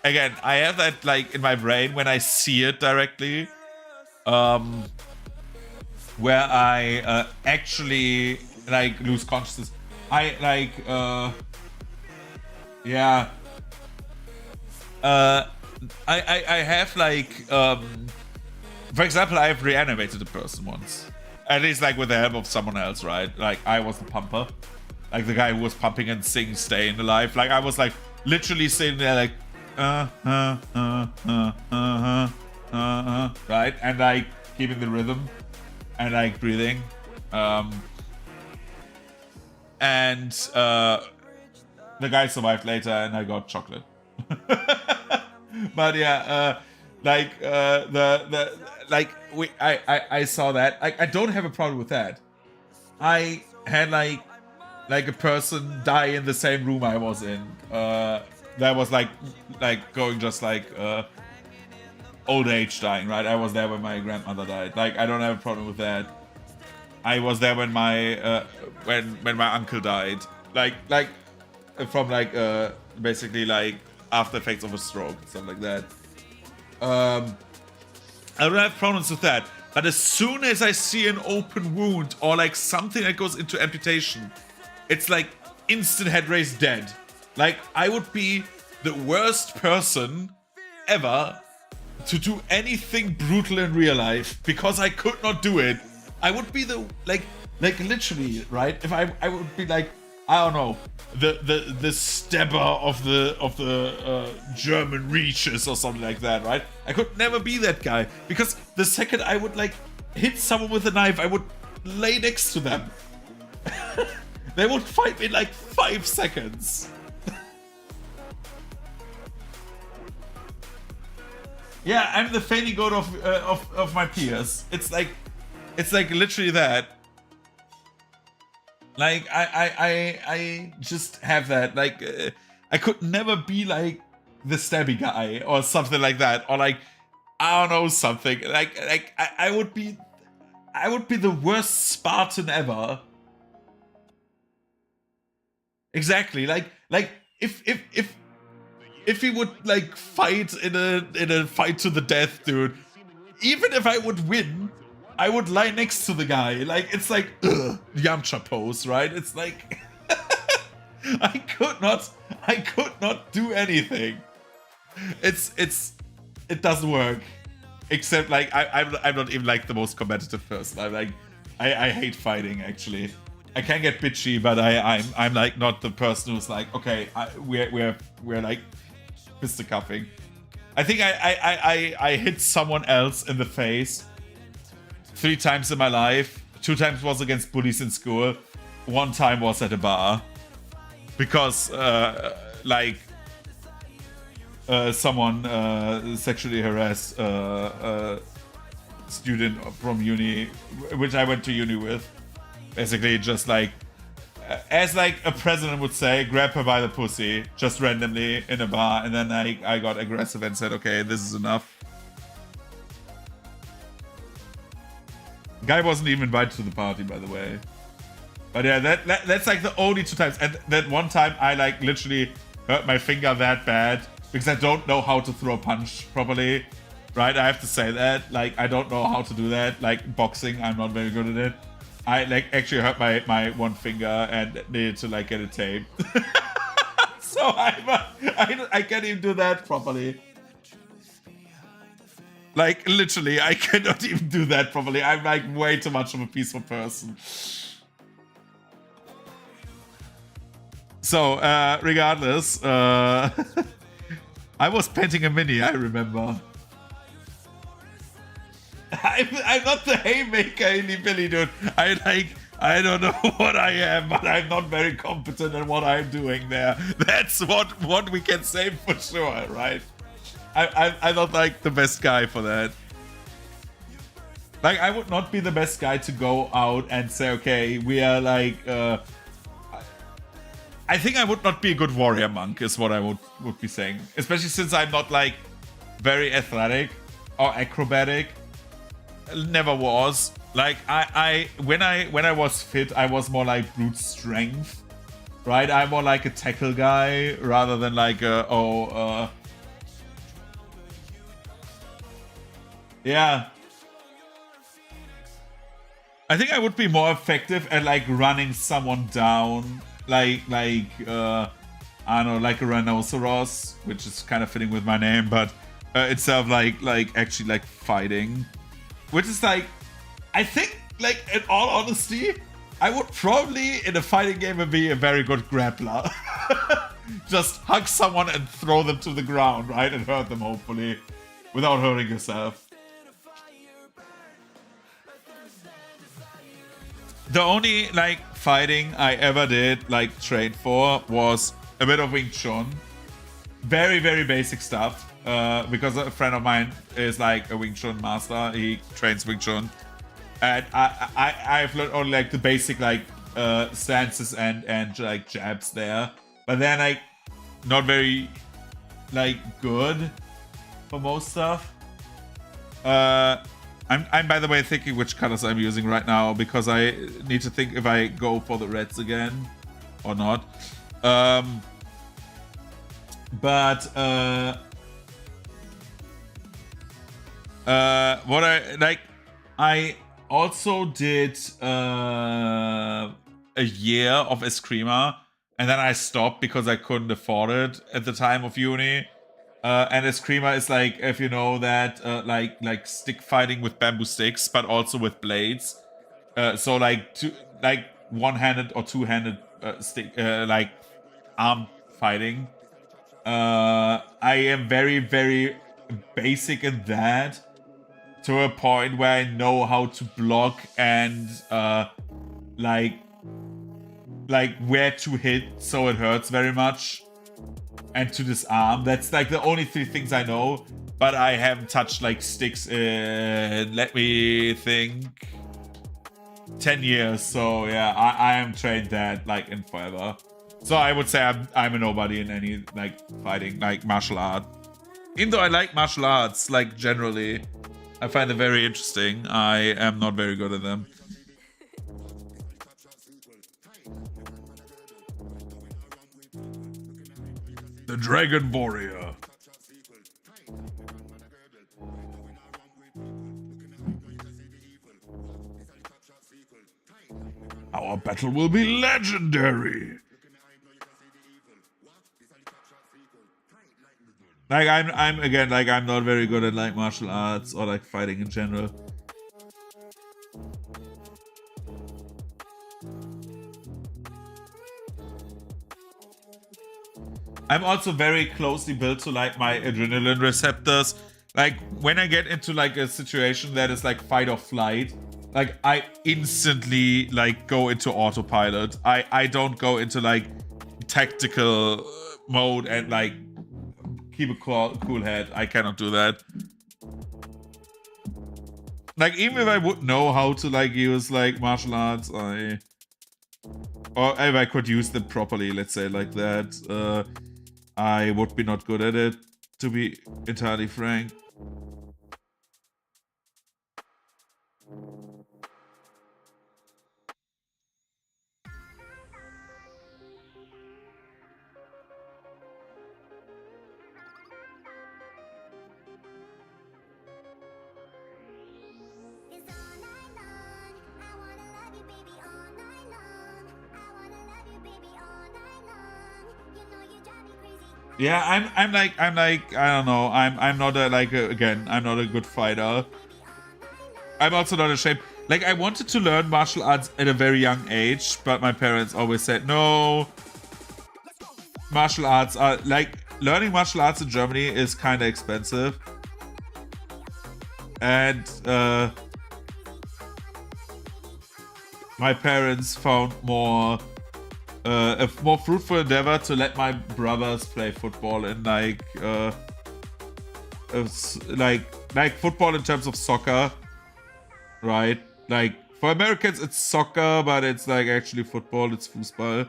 again, I have that like in my brain when I see it directly, where I actually like lose consciousness. I like yeah. I have like for example, I have reanimated a person once, at least like with the help of someone else, right? Like I was the pumper, like the guy who was pumping and singing "Staying Alive." Like I was like literally sitting there like right, and like keeping the rhythm and like breathing, and the guy survived later, and I got chocolate. But yeah, I saw that. I don't have a problem with that. I had like a person die in the same room I was in. That was like going just like old age dying, right? I was there when my grandmother died. Like I don't have a problem with that. I was there when my when my uncle died. Like from like basically like after effects of a stroke and stuff like that. I don't have problems with that. But as soon as I see an open wound or like something that goes into amputation, it's like instant head raise dead. Like I would be the worst person ever to do anything brutal in real life because I could not do it. I would be the like literally, right? If I would be like, I don't know, the stabber of the German reaches or something like that, right? I could never be that guy because the second I would like hit someone with a knife, I would lay next to them. They would fight me in like 5 seconds. Yeah, I'm the fainting goat of my peers. It's like literally that. Like I just have that. Like I could never be like the stabby guy or something like that, or like I don't know something. Like I would be the worst Spartan ever. Exactly. Like if he would like fight in a fight to the death, dude, even if I would win, I would lie next to the guy. Like it's like Yamcha pose, right? It's like I could not do anything. It doesn't work. Except like I'm not even like the most competitive person. I'm like I hate fighting actually. I can get bitchy, but I'm like not the person who's like, okay, we're like fisticuffing. I think I hit someone else in the face 3 times in my life. 2 times was against bullies in school. 1 time was at a bar because someone sexually harassed a student from uni, which I went to uni with. Basically, just like as like a president would say, grab her by the pussy just randomly in a bar, and then I got aggressive and said, okay, this is enough. Guy wasn't even invited to the party, by the way. But yeah, that's like the only 2 times. And that 1 time I like literally hurt my finger that bad because I don't know how to throw a punch properly. Right? I have to say that. Like I don't know how to do that. Like boxing, I'm not very good at it. I like actually hurt my 1 finger and needed to like get it taped. So I can't even do that properly. Like literally, I cannot even do that properly. I'm like way too much of a peaceful person. So regardless, I was painting a mini. I remember. I'm not the haymaker, Illy Billy, dude. I don't know what I am, but I'm not very competent in what I'm doing there. That's what we can say for sure, right? I'm not like the best guy for that. Like I would not be the best guy to go out and say, okay, we are like. I think I would not be a good warrior monk, is what I would be saying, especially since I'm not like very athletic or acrobatic. Never was. Like when I was fit, I was more like brute strength, right? I'm more like a tackle guy rather than like yeah. I think I would be more effective at like running someone down, like I don't know, like a rhinoceros, which is kind of fitting with my name, but itself like actually like fighting. Which is like, I think, like, in all honesty, I would probably, in a fighting game, be a very good grappler. Just hug someone and throw them to the ground, right? And hurt them, hopefully, without hurting yourself. The only, like, fighting I ever did, like, train for, was a bit of Wing Chun. Very, very basic stuff. Because a friend of mine is like a Wing Chun master. He trains Wing Chun, and I've learned only like the basic like stances and like jabs there, but then like not very like good for most stuff. I'm by the way thinking which colors I'm using right now because I need to think if I go for the reds again or not. What I like, I also did a year of Eskrima, and then I stopped because I couldn't afford it at the time of uni. And Eskrima is like, if you know that, like stick fighting with bamboo sticks, but also with blades. So like one-handed or two-handed stick, like arm fighting. I am very, very basic in that, to a point where I know how to block and like where to hit so it hurts very much, and to disarm. That's like the only three things I know. But I haven't touched like sticks in, let me think, 10 years. So yeah, I am trained that like in forever. So I would say I'm a nobody in any like fighting, like martial art. Even though I like martial arts, like generally, I find them very interesting. I am not very good at them. The Dragon Warrior. Our battle will be legendary. Like I'm again, like I'm not very good at like martial arts or like fighting in general. I'm also very closely built to like my adrenaline receptors. Like when I get into like a situation that is like fight or flight, like I instantly like go into autopilot. I don't go into like tactical mode and like keep a cool head. I cannot do that. Like even if I would know how to like use like martial arts, or if I could use them properly, let's say like that, I would be not good at it, to be entirely frank. It's all night long. I wanna love you, baby, all night long. I wanna love you, baby, all night long. You know you drive me crazy. Yeah, I'm like I don't know. I'm not a like again. I'm not a good fighter. I'm also not ashamed. Like I wanted to learn martial arts at a very young age, but my parents always said no. Martial arts are like learning martial arts in Germany is kind of expensive, and my parents found a more fruitful endeavor to let my brothers play football in like football in terms of soccer, right? Like for Americans it's soccer, but it's like actually football. It's Fußball.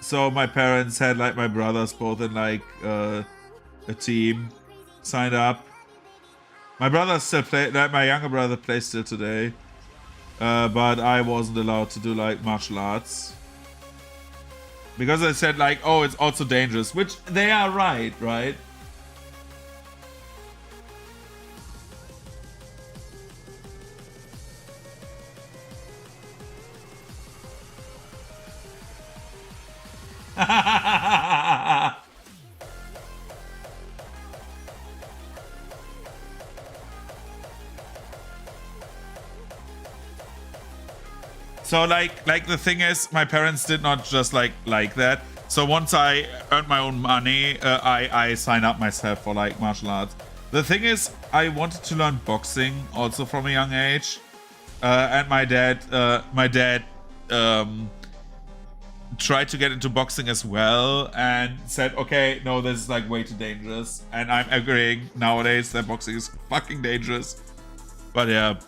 So my parents had like my brothers both in like a team, signed up. My brother still play, like my younger brother plays still today, but I wasn't allowed to do like martial arts because I said like, oh, it's also dangerous, which they are right? So like the thing is, my parents did not just like that. So once I earned my own money, I signed up myself for like martial arts. The thing is, I wanted to learn boxing also from a young age, and my dad tried to get into boxing as well and said, okay, no, this is like way too dangerous. And I'm agreeing nowadays that boxing is fucking dangerous. But yeah,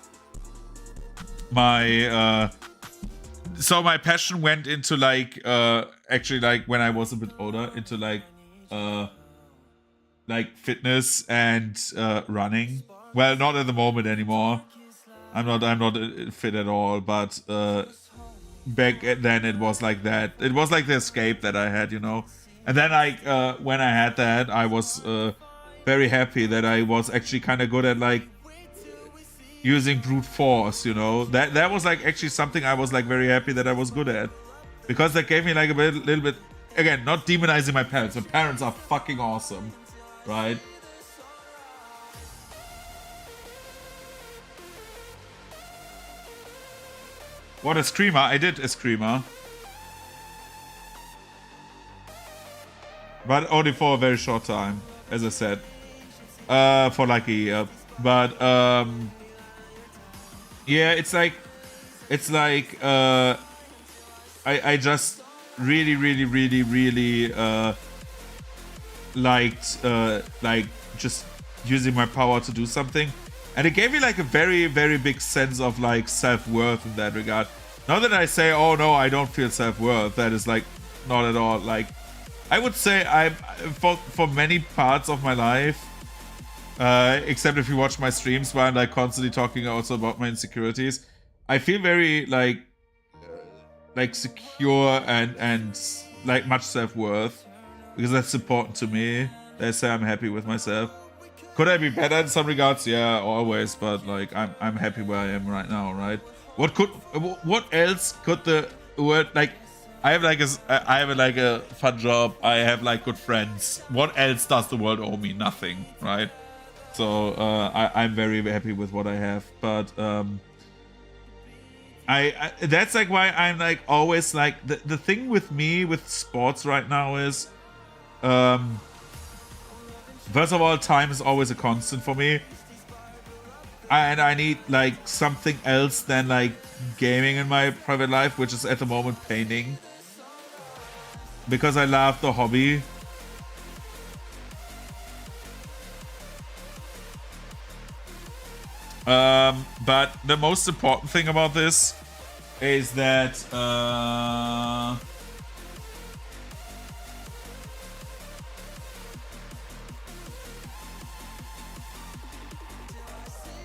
so my passion went into like actually like when I was a bit older into like fitness and running. Well, not at the moment anymore. I'm not fit at all, but back then it was like that. It was like the escape that I had, you know. And then when I had that, I was very happy that I was actually kind of good at like using brute force, you know. That was like actually something I was like very happy that I was good at, because that gave me like a little bit, again, not demonizing my parents. My parents are fucking awesome, right? What, a screamer? I did a screamer, but only for a very short time, as I said, for like a year. But yeah, it's like I just really liked like just using my power to do something, and it gave me like a very big sense of like self-worth in that regard. Not that I say, oh no, I don't feel self-worth. That is like not at all. Like, I would say I'm for many parts of my life, except if you watch my streams where I'm like constantly talking also about my insecurities, I feel very like secure and like much self-worth, because that's important to me. They say I'm happy with myself. Could I be better in some regards? Yeah, always, but like I'm happy where I am right now, right? What else could the word, like, I have like a fun job, I have like good friends. What else does the world owe me? Nothing, right? So I'm very happy with what I have, but I that's like why I'm like always like the thing with me with sports right now is, first of all, time is always a constant for me, and I need like something else than like gaming in my private life, which is at the moment painting, because I love the hobby. But the most important thing about this is that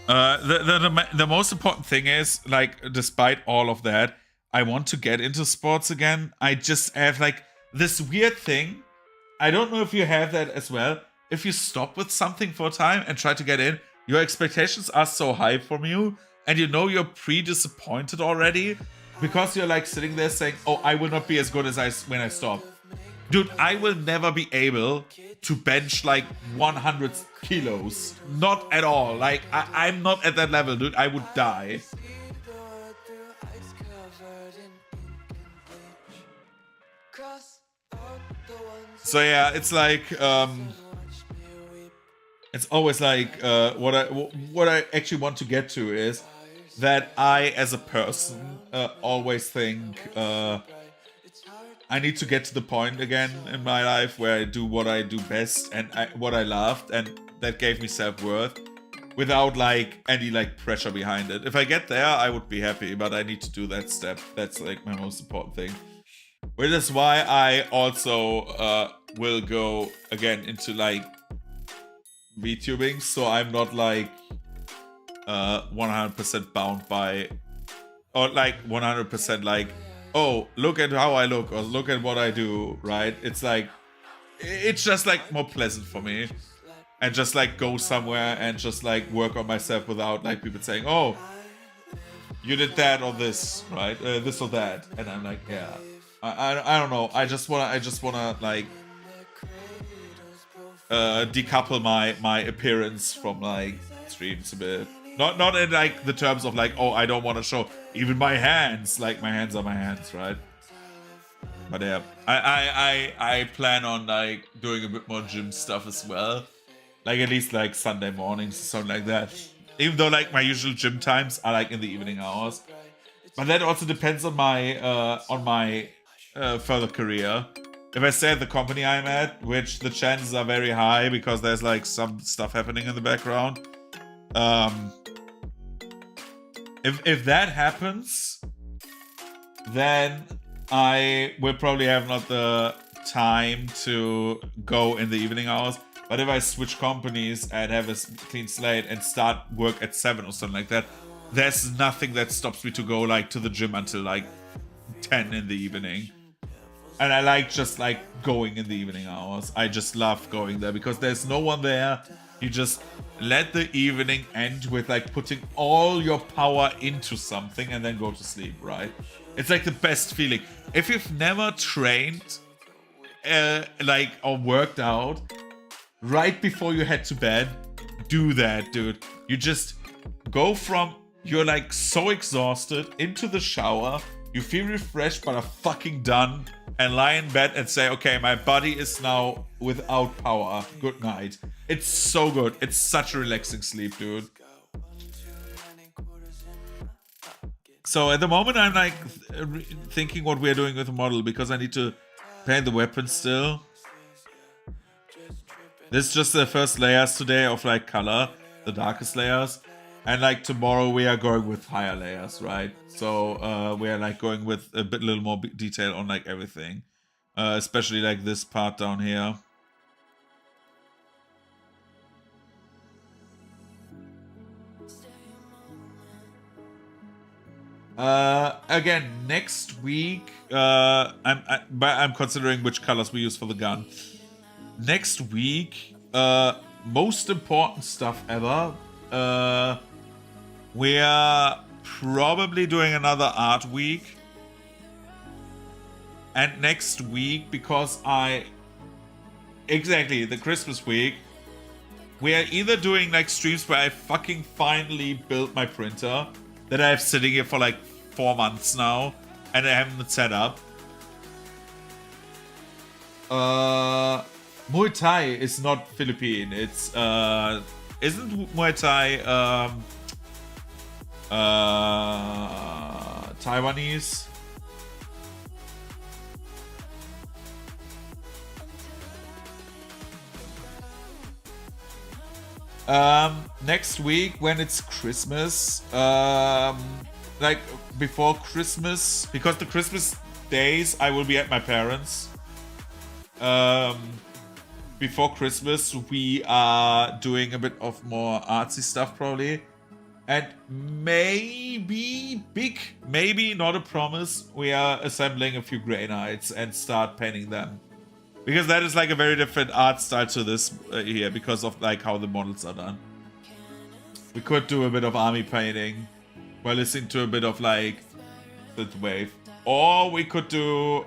the most important thing is, like, despite all of that, I want to get into sports again. I just have like this weird thing. I don't know if you have that as well. If you stop with something for a time and try to get in, your expectations are so high from you, and you know you're pre-disappointed already, because you're like sitting there saying, oh, I will not be as good as when I stop. Dude, I will never be able to bench like 100 kilos. Not at all. Like, I'm not at that level, dude. I would die. So yeah, it's like it's always like what I actually want to get to is that I, as a person, always think I need to get to the point again in my life where I do what I do best and what I loved, and that gave me self-worth without like any like pressure behind it. If I get there, I would be happy, but I need to do that step. That's like my most important thing. Which is why I also will go again into like VTubing, so I'm not like 100% bound by, or like 100% like, oh, look at how I look, or look at what I do, right? It's like, it's just like more pleasant for me, and just like go somewhere and just like work on myself without like people saying, oh, you did that or this, right? This or that, and I'm like, yeah, I don't know. I just wanna like decouple my appearance from like streams a bit. Not in like the terms of like, oh, I don't want to show even my hands. Like, my hands are my hands, right? But yeah, I plan on like doing a bit more gym stuff as well. Like at least like Sunday mornings or something like that. Even though like my usual gym times are like in the evening hours. But that also depends on my further career. If I stay at the company I'm at, which the chances are very high because there's like some stuff happening in the background. If that happens, then I will probably have not the time to go in the evening hours. But if I switch companies and have a clean slate and start work at 7 or something like that, there's nothing that stops me to go like to the gym until like 10 in the evening. And I like just like going in the evening hours. I just love going there because there's no one there. You just let the evening end with like putting all your power into something and then go to sleep, right? It's like the best feeling. If you've never trained like or worked out right before you head to bed, do that, dude. You just go from you're like so exhausted into the shower, you feel refreshed but are fucking done, and lie in bed and say, okay, my body is now without power. Good night. It's so good. It's such a relaxing sleep, dude. So at the moment, I'm like thinking what we're doing with the model because I need to paint the weapon still. This is just the first layers today of like color, the darkest layers. And like tomorrow we are going with higher layers, right? So we are like going with a little more detail on like everything. Especially like this part down here. Again, next week, I'm considering which colors we use for the gun. Next week, most important stuff ever. We are probably doing another art week. And next week, because exactly, the Christmas week, we are either doing like streams where I fucking finally built my printer that I have sitting here for like 4 months now and I haven't set up. Muay Thai is not Philippine. It's isn't Muay Thai Taiwanese? Next week when it's Christmas, like before Christmas, because the Christmas days I will be at my parents. Before Christmas we are doing a bit of more artsy stuff probably, and maybe not a promise, we are assembling a few Grey Knights and start painting them. Because that is like a very different art style to this here, because of like how the models are done. We could do a bit of army painting while listening to a bit of like synthwave, or we could do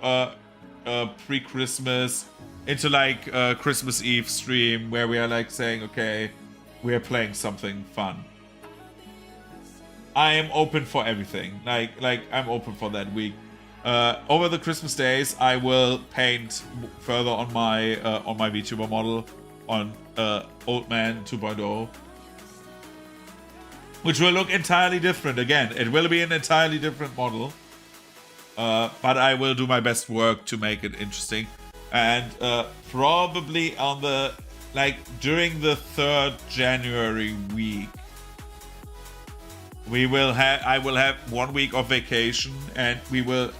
pre-Christmas into like a Christmas Eve stream where we are like saying, okay, we are playing something fun. I am open for everything. Like I'm open for that week. Over the Christmas days, I will paint further on my VTuber model on Old Man 2.0, which will look entirely different. Again, it will be an entirely different model, but I will do my best work to make it interesting. And probably on the during the 3rd January week, I will have 1 week of vacation, and we will.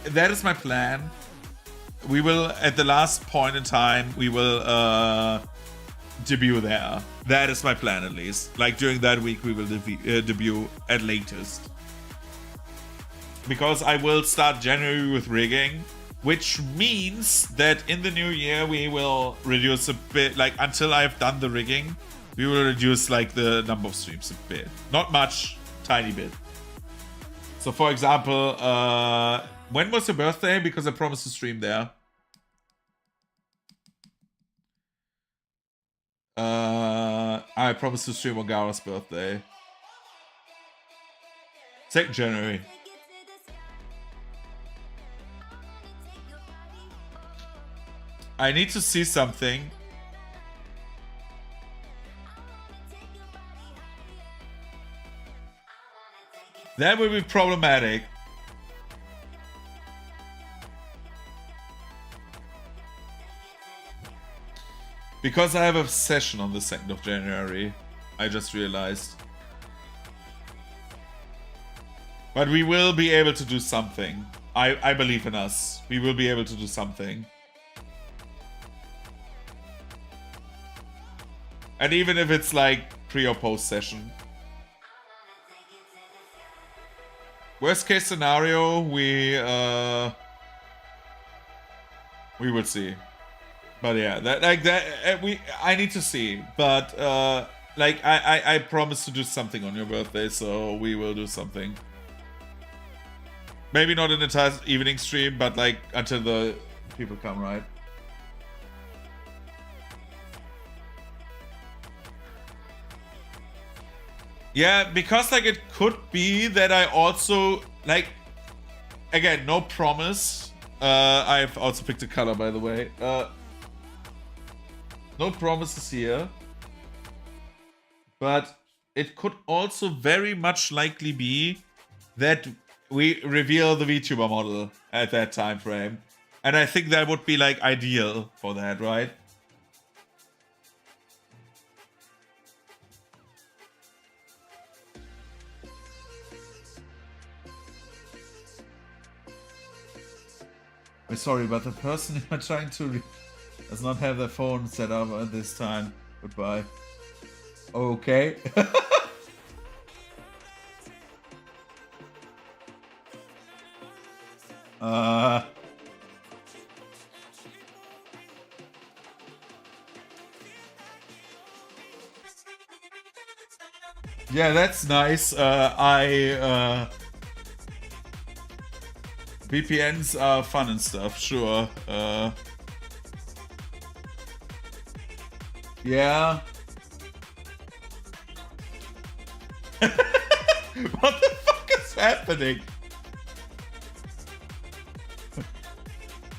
That is my plan. We will, at the last point in time, we will debut there. That is my plan, at least. Like during that week, we will debut at latest. Because I will start January with rigging, which means that in the new year we will reduce a bit. Like until I've done the rigging, we will reduce like the number of streams a bit. Not much, tiny bit. So, for example, when was your birthday? Because I promised to stream there. I promised to stream on Gara's birthday. 2nd January. I need to see something. That will be problematic. Because I have a session on the 2nd of January, I just realized. But we will be able to do something. I believe in us. We will be able to do something. And even if it's like pre or post session. Worst case scenario, we We will see. But yeah, I need to see. But like I promised to do something on your birthday, so we will do something. Maybe not an entire evening stream, but like until the people come, right? Yeah, because like it could be that I also like, again, no promise. I've also picked a color, by the way. No promises here. But it could also very much likely be that we reveal the VTuber model at that time frame. And I think that would be like ideal for that, right? I'm sorry, but the person you're trying to does not have their phone set up at this time. Goodbye. Okay. Yeah, that's nice. VPNs are fun and stuff, sure. Yeah. What the fuck is happening?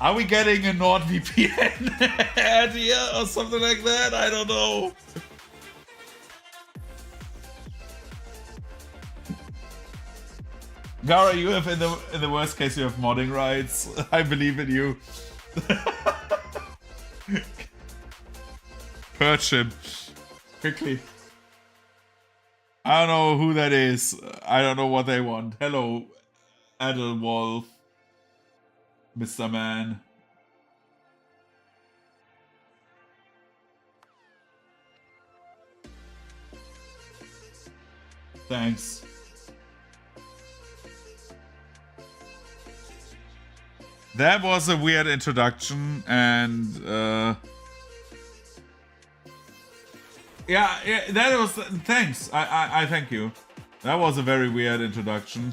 Are we getting a NordVPN ad here or something like that? I don't know. Gara, you have in the worst case you have modding rights. I believe in you. Purge him quickly. I don't know who that is. I don't know what they want. Hello, Adelwolf, Mr. Man. Thanks. That was a weird introduction, and yeah, that was. Thanks. I thank you. That was a very weird introduction.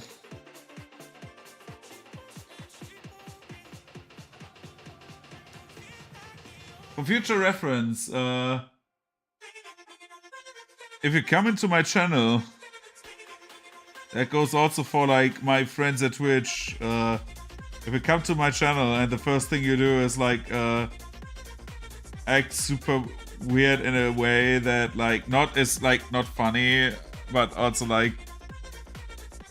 For future reference, if you come into my channel, that goes also for like my friends at Twitch. If you come to my channel and the first thing you do is like act super weird in a way that like not funny, but also like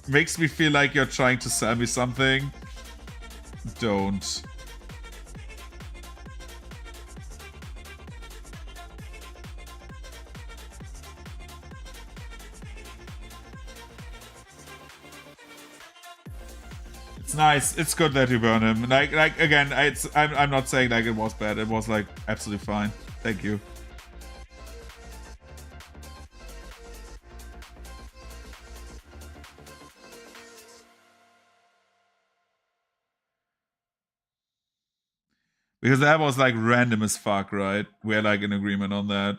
makes me feel like you're trying to sell me something, don't. It's nice. It's good that you burn him. Like again, I'm not saying like it was bad. It was like absolutely fine. Thank you. Because that was like random as fuck, right? We're like in agreement on that.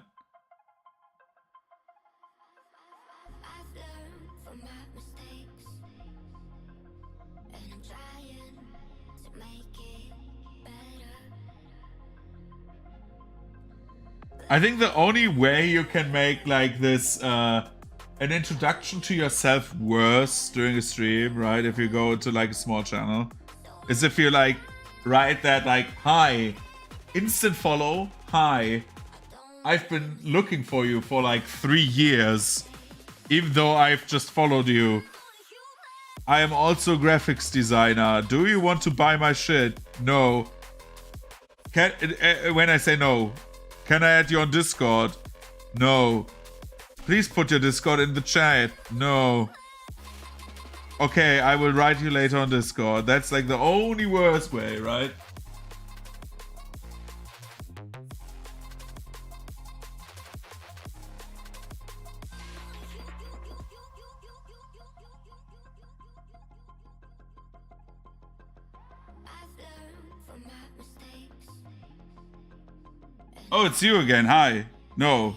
I think the only way you can make like this an introduction to yourself worse during a stream, right? If you go to like a small channel, is if you like write that like, hi, instant follow, hi, I've been looking for you for like 3 years, even though I've just followed you. I am also graphics designer. Do you want to buy my shit? No. When I say no, can I add you on Discord? No. Please put your Discord in the chat. No. Okay, I will write you later on Discord. That's like the only worst way, right? I've learned from my mistakes, Oh, it's you again. Hi. No.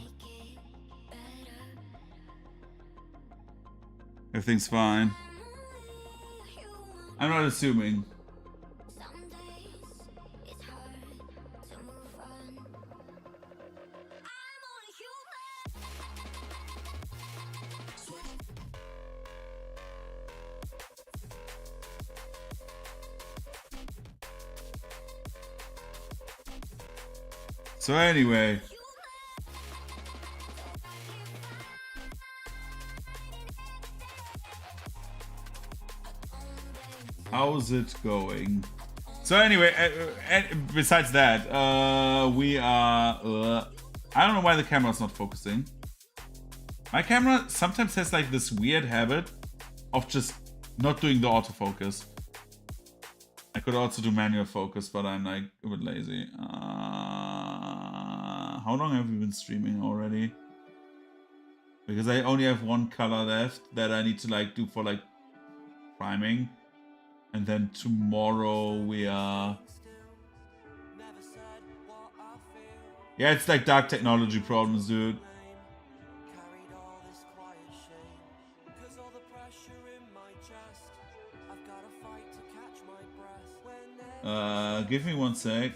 Everything's fine. I'm not assuming. Some days it's hard to move on. I'm only human. So anyway. How's it going? So anyway, besides that, we are... I don't know why the camera's not focusing. My camera sometimes has like this weird habit of just not doing the autofocus. I could also do manual focus, but I'm like a bit lazy. How long have we been streaming already? Because I only have one color left that I need to like do for like priming. And then tomorrow we are... Yeah, it's like dark technology problems, dude. Give me one sec.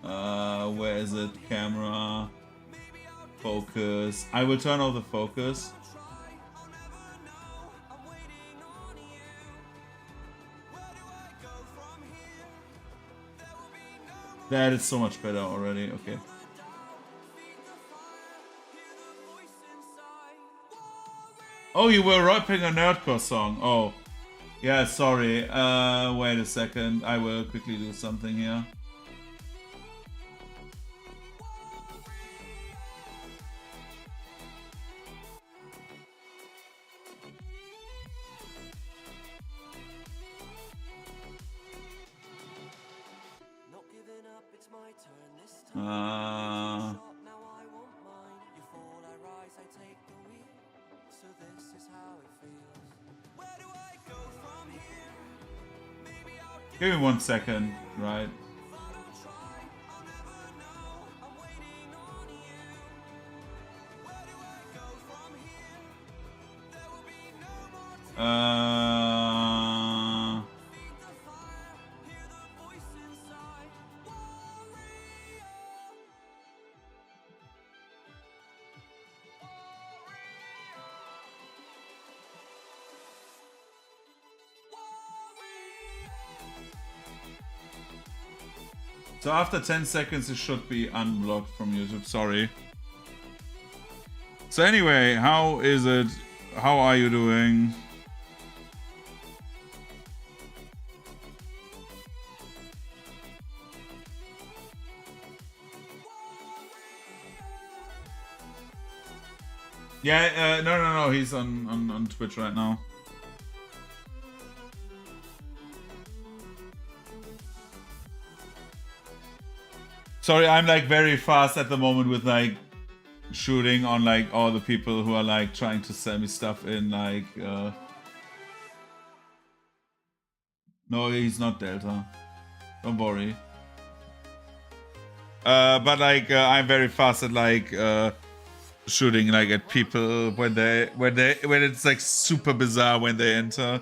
Where is it? Camera. Focus. I will turn off the focus. That is so much better already. Okay. Oh, you were rapping a Nerdcore song. Oh. Yeah, sorry. Wait a second. I will quickly do something here. Give me 1 second, right? So after 10 seconds it should be unblocked from YouTube, sorry. So anyway, how is it? How are you doing? Yeah, no, he's on Twitch right now. Sorry, I'm like very fast at the moment with like shooting on like all the people who are like trying to sell me stuff in like No, he's not Delta. Don't worry. But like I'm very fast at like shooting like at people when it's like super bizarre when they enter.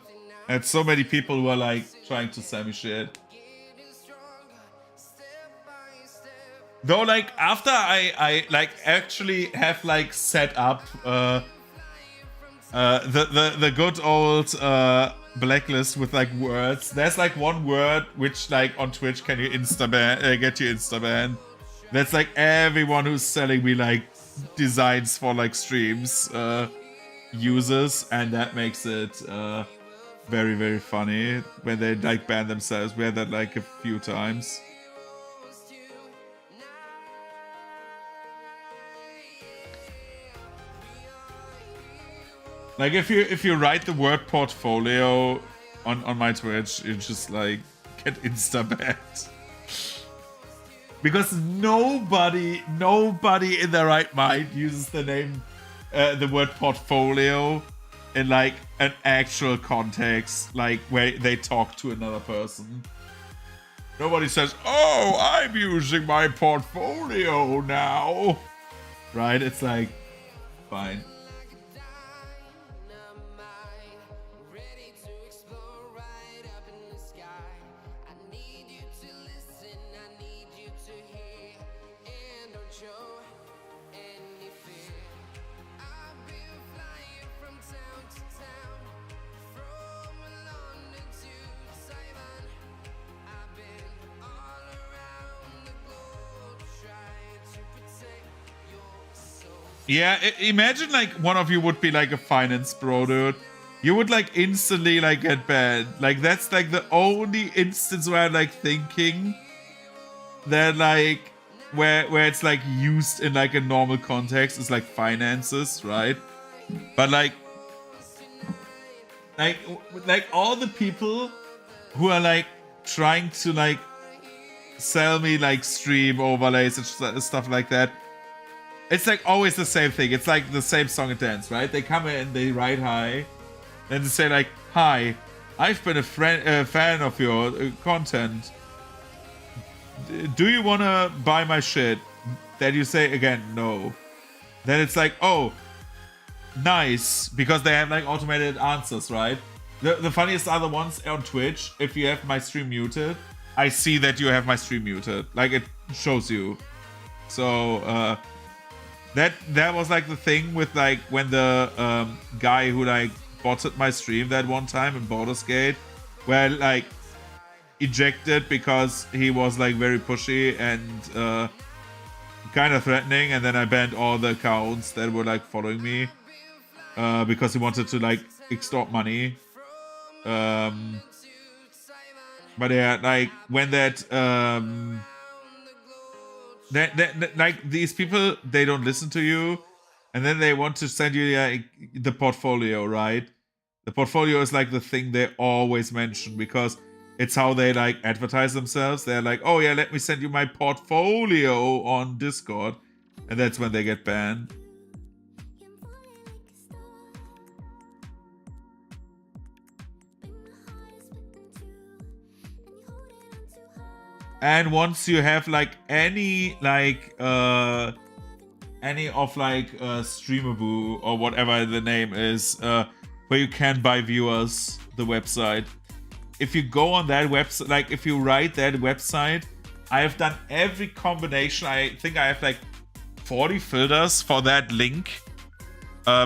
And so many people who are like trying to sell me shit. Though, like, after I like actually have like set up the good old blacklist with like words. There's like one word which like on Twitch can you get you insta ban. That's like everyone who's selling me like designs for like streams uses, and that makes it very, very funny when they like ban themselves. We had that like a few times. Like if you write the word portfolio on my Twitch, you just like get insta banned. Because nobody in their right mind uses the name the word portfolio in like an actual context, like where they talk to another person. Nobody says, "Oh, I'm using my portfolio now." Right? It's like, fine. Yeah, imagine like one of you would be like a finance bro, dude. You would like instantly like get banned. Like that's like the only instance where I'm like thinking that like where it's like used in like a normal context is like finances, right? But like all the people who are like trying to like sell me like stream overlays and stuff like that. It's like always the same thing. It's like the same song and dance, right? They come in, they write hi, then they say like, "Hi, I've been a fan of your content. Do you wanna buy my shit?" Then you say again, "No." Then it's like, "Oh, nice," because they have like automated answers, right? The funniest are the ones on Twitch. If you have my stream muted, I see that you have my stream muted. Like it shows you. So that was like the thing with like when the guy who like botted my stream that one time in Baldur's Gate, where like ejected because he was like very pushy and kind of threatening, and then I banned all the accounts that were like following me because he wanted to like extort money. But yeah, like when that like these people, they don't listen to you, and then they want to send you the portfolio, right? The portfolio is like the thing they always mention because it's how they like advertise themselves. They're like, "Oh yeah, let me send you my portfolio on Discord," and that's when they get banned. And once you have like any like any of like Streamaboo or whatever the name is, where you can buy viewers, the website. If you go on that website, like if you write that website, I have done every combination. I think I have like 40 filters for that link,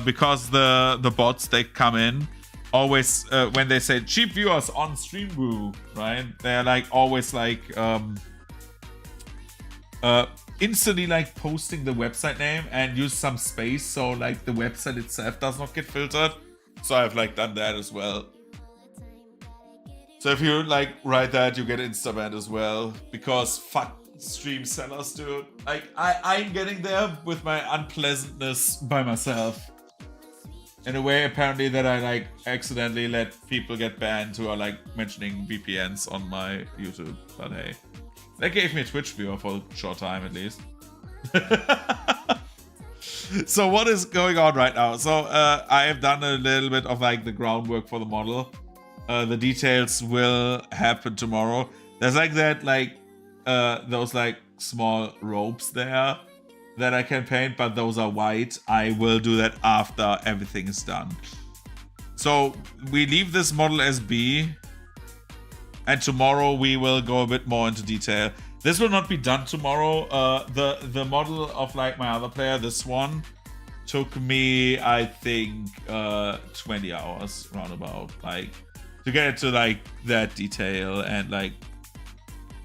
because the bots, they come in always when they say cheap viewers on Streamaboo, right? They're like always like instantly like posting the website name and use some space so like the website itself does not get filtered. So I've like done that as well. So if you like write that, you get insta-banned as well, because fuck stream sellers, dude. Like I'm getting there with my unpleasantness by myself. In a way, apparently, that I like accidentally let people get banned who are like mentioning VPNs on my YouTube. But hey, that gave me a Twitch viewer for a short time at least. So what is going on right now? So I have done a little bit of like the groundwork for the model. The details will happen tomorrow. There's like that those like small ropes there that I can paint, but those are white. I will do that after everything is done. So we leave this model as B, and tomorrow we will go a bit more into detail. This will not be done tomorrow. The model of like my other player, this one, took me I think 20 hours roundabout, like to get it to like that detail and like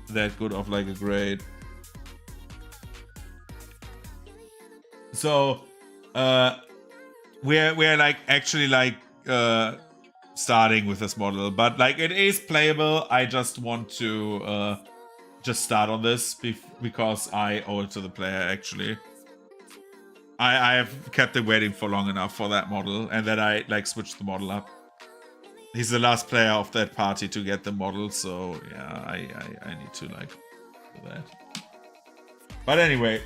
that good of like a grade. So we're like actually like starting with this model, but like it is playable. I just want to just start on this because I owe it to the player. Actually, I have kept it waiting for long enough for that model, and then I like switched the model up. He's the last player of that party to get the model, so yeah, I need to like do that. But anyway,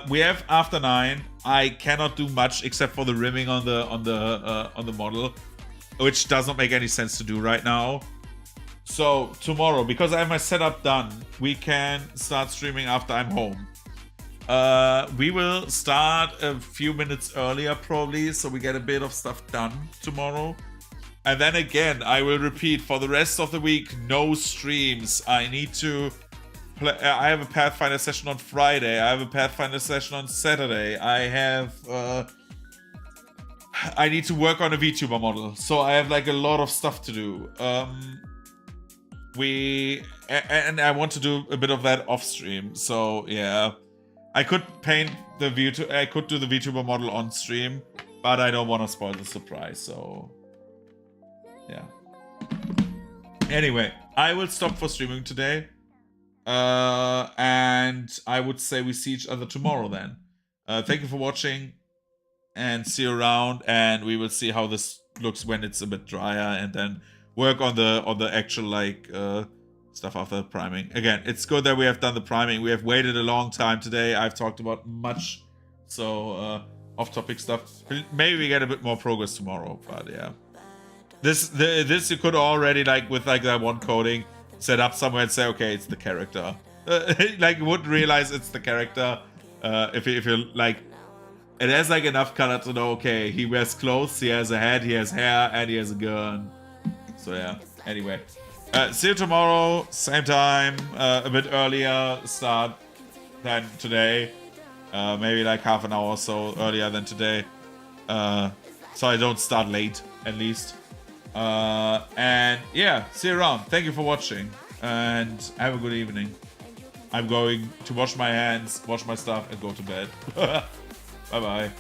we have after 9. I cannot do much except for the rimming on the model, which does not make any sense to do right now. So tomorrow, because I have my setup done, we can start streaming after I'm home. We will start a few minutes earlier probably, so we get a bit of stuff done tomorrow. And then again, I will repeat, for the rest of the week, no streams. I need to play. I have a Pathfinder session on Friday. I have a Pathfinder session on Saturday. I need to work on a VTuber model, so I have like a lot of stuff to do. And I want to do a bit of that off stream. So yeah, I could paint the I could do the VTuber model on stream, but I don't want to spoil the surprise. So yeah. Anyway, I will stop for streaming today. And I would say we see each other tomorrow then. Thank you for watching, and see you around, and we will see how this looks when it's a bit drier, and then work on the actual like stuff after the priming. Again, it's good that we have done the priming. We have waited a long time today. I've talked about much, so off-topic stuff. Maybe we get a bit more progress tomorrow, but yeah. This you could already, like with like that one coding, set up somewhere and say, okay, it's the character. Like you wouldn't realize it's the character if you like. It has like enough color to know, okay, he wears clothes, he has a head, he has hair, and he has a gun. So yeah. Anyway, see you tomorrow, same time, a bit earlier start than today. Maybe like half an hour or so earlier than today. So I don't start late, at least. And yeah, see you around. Thank you for watching, and have a good evening. I'm going to wash my hands, wash my stuff, and go to bed. Bye bye.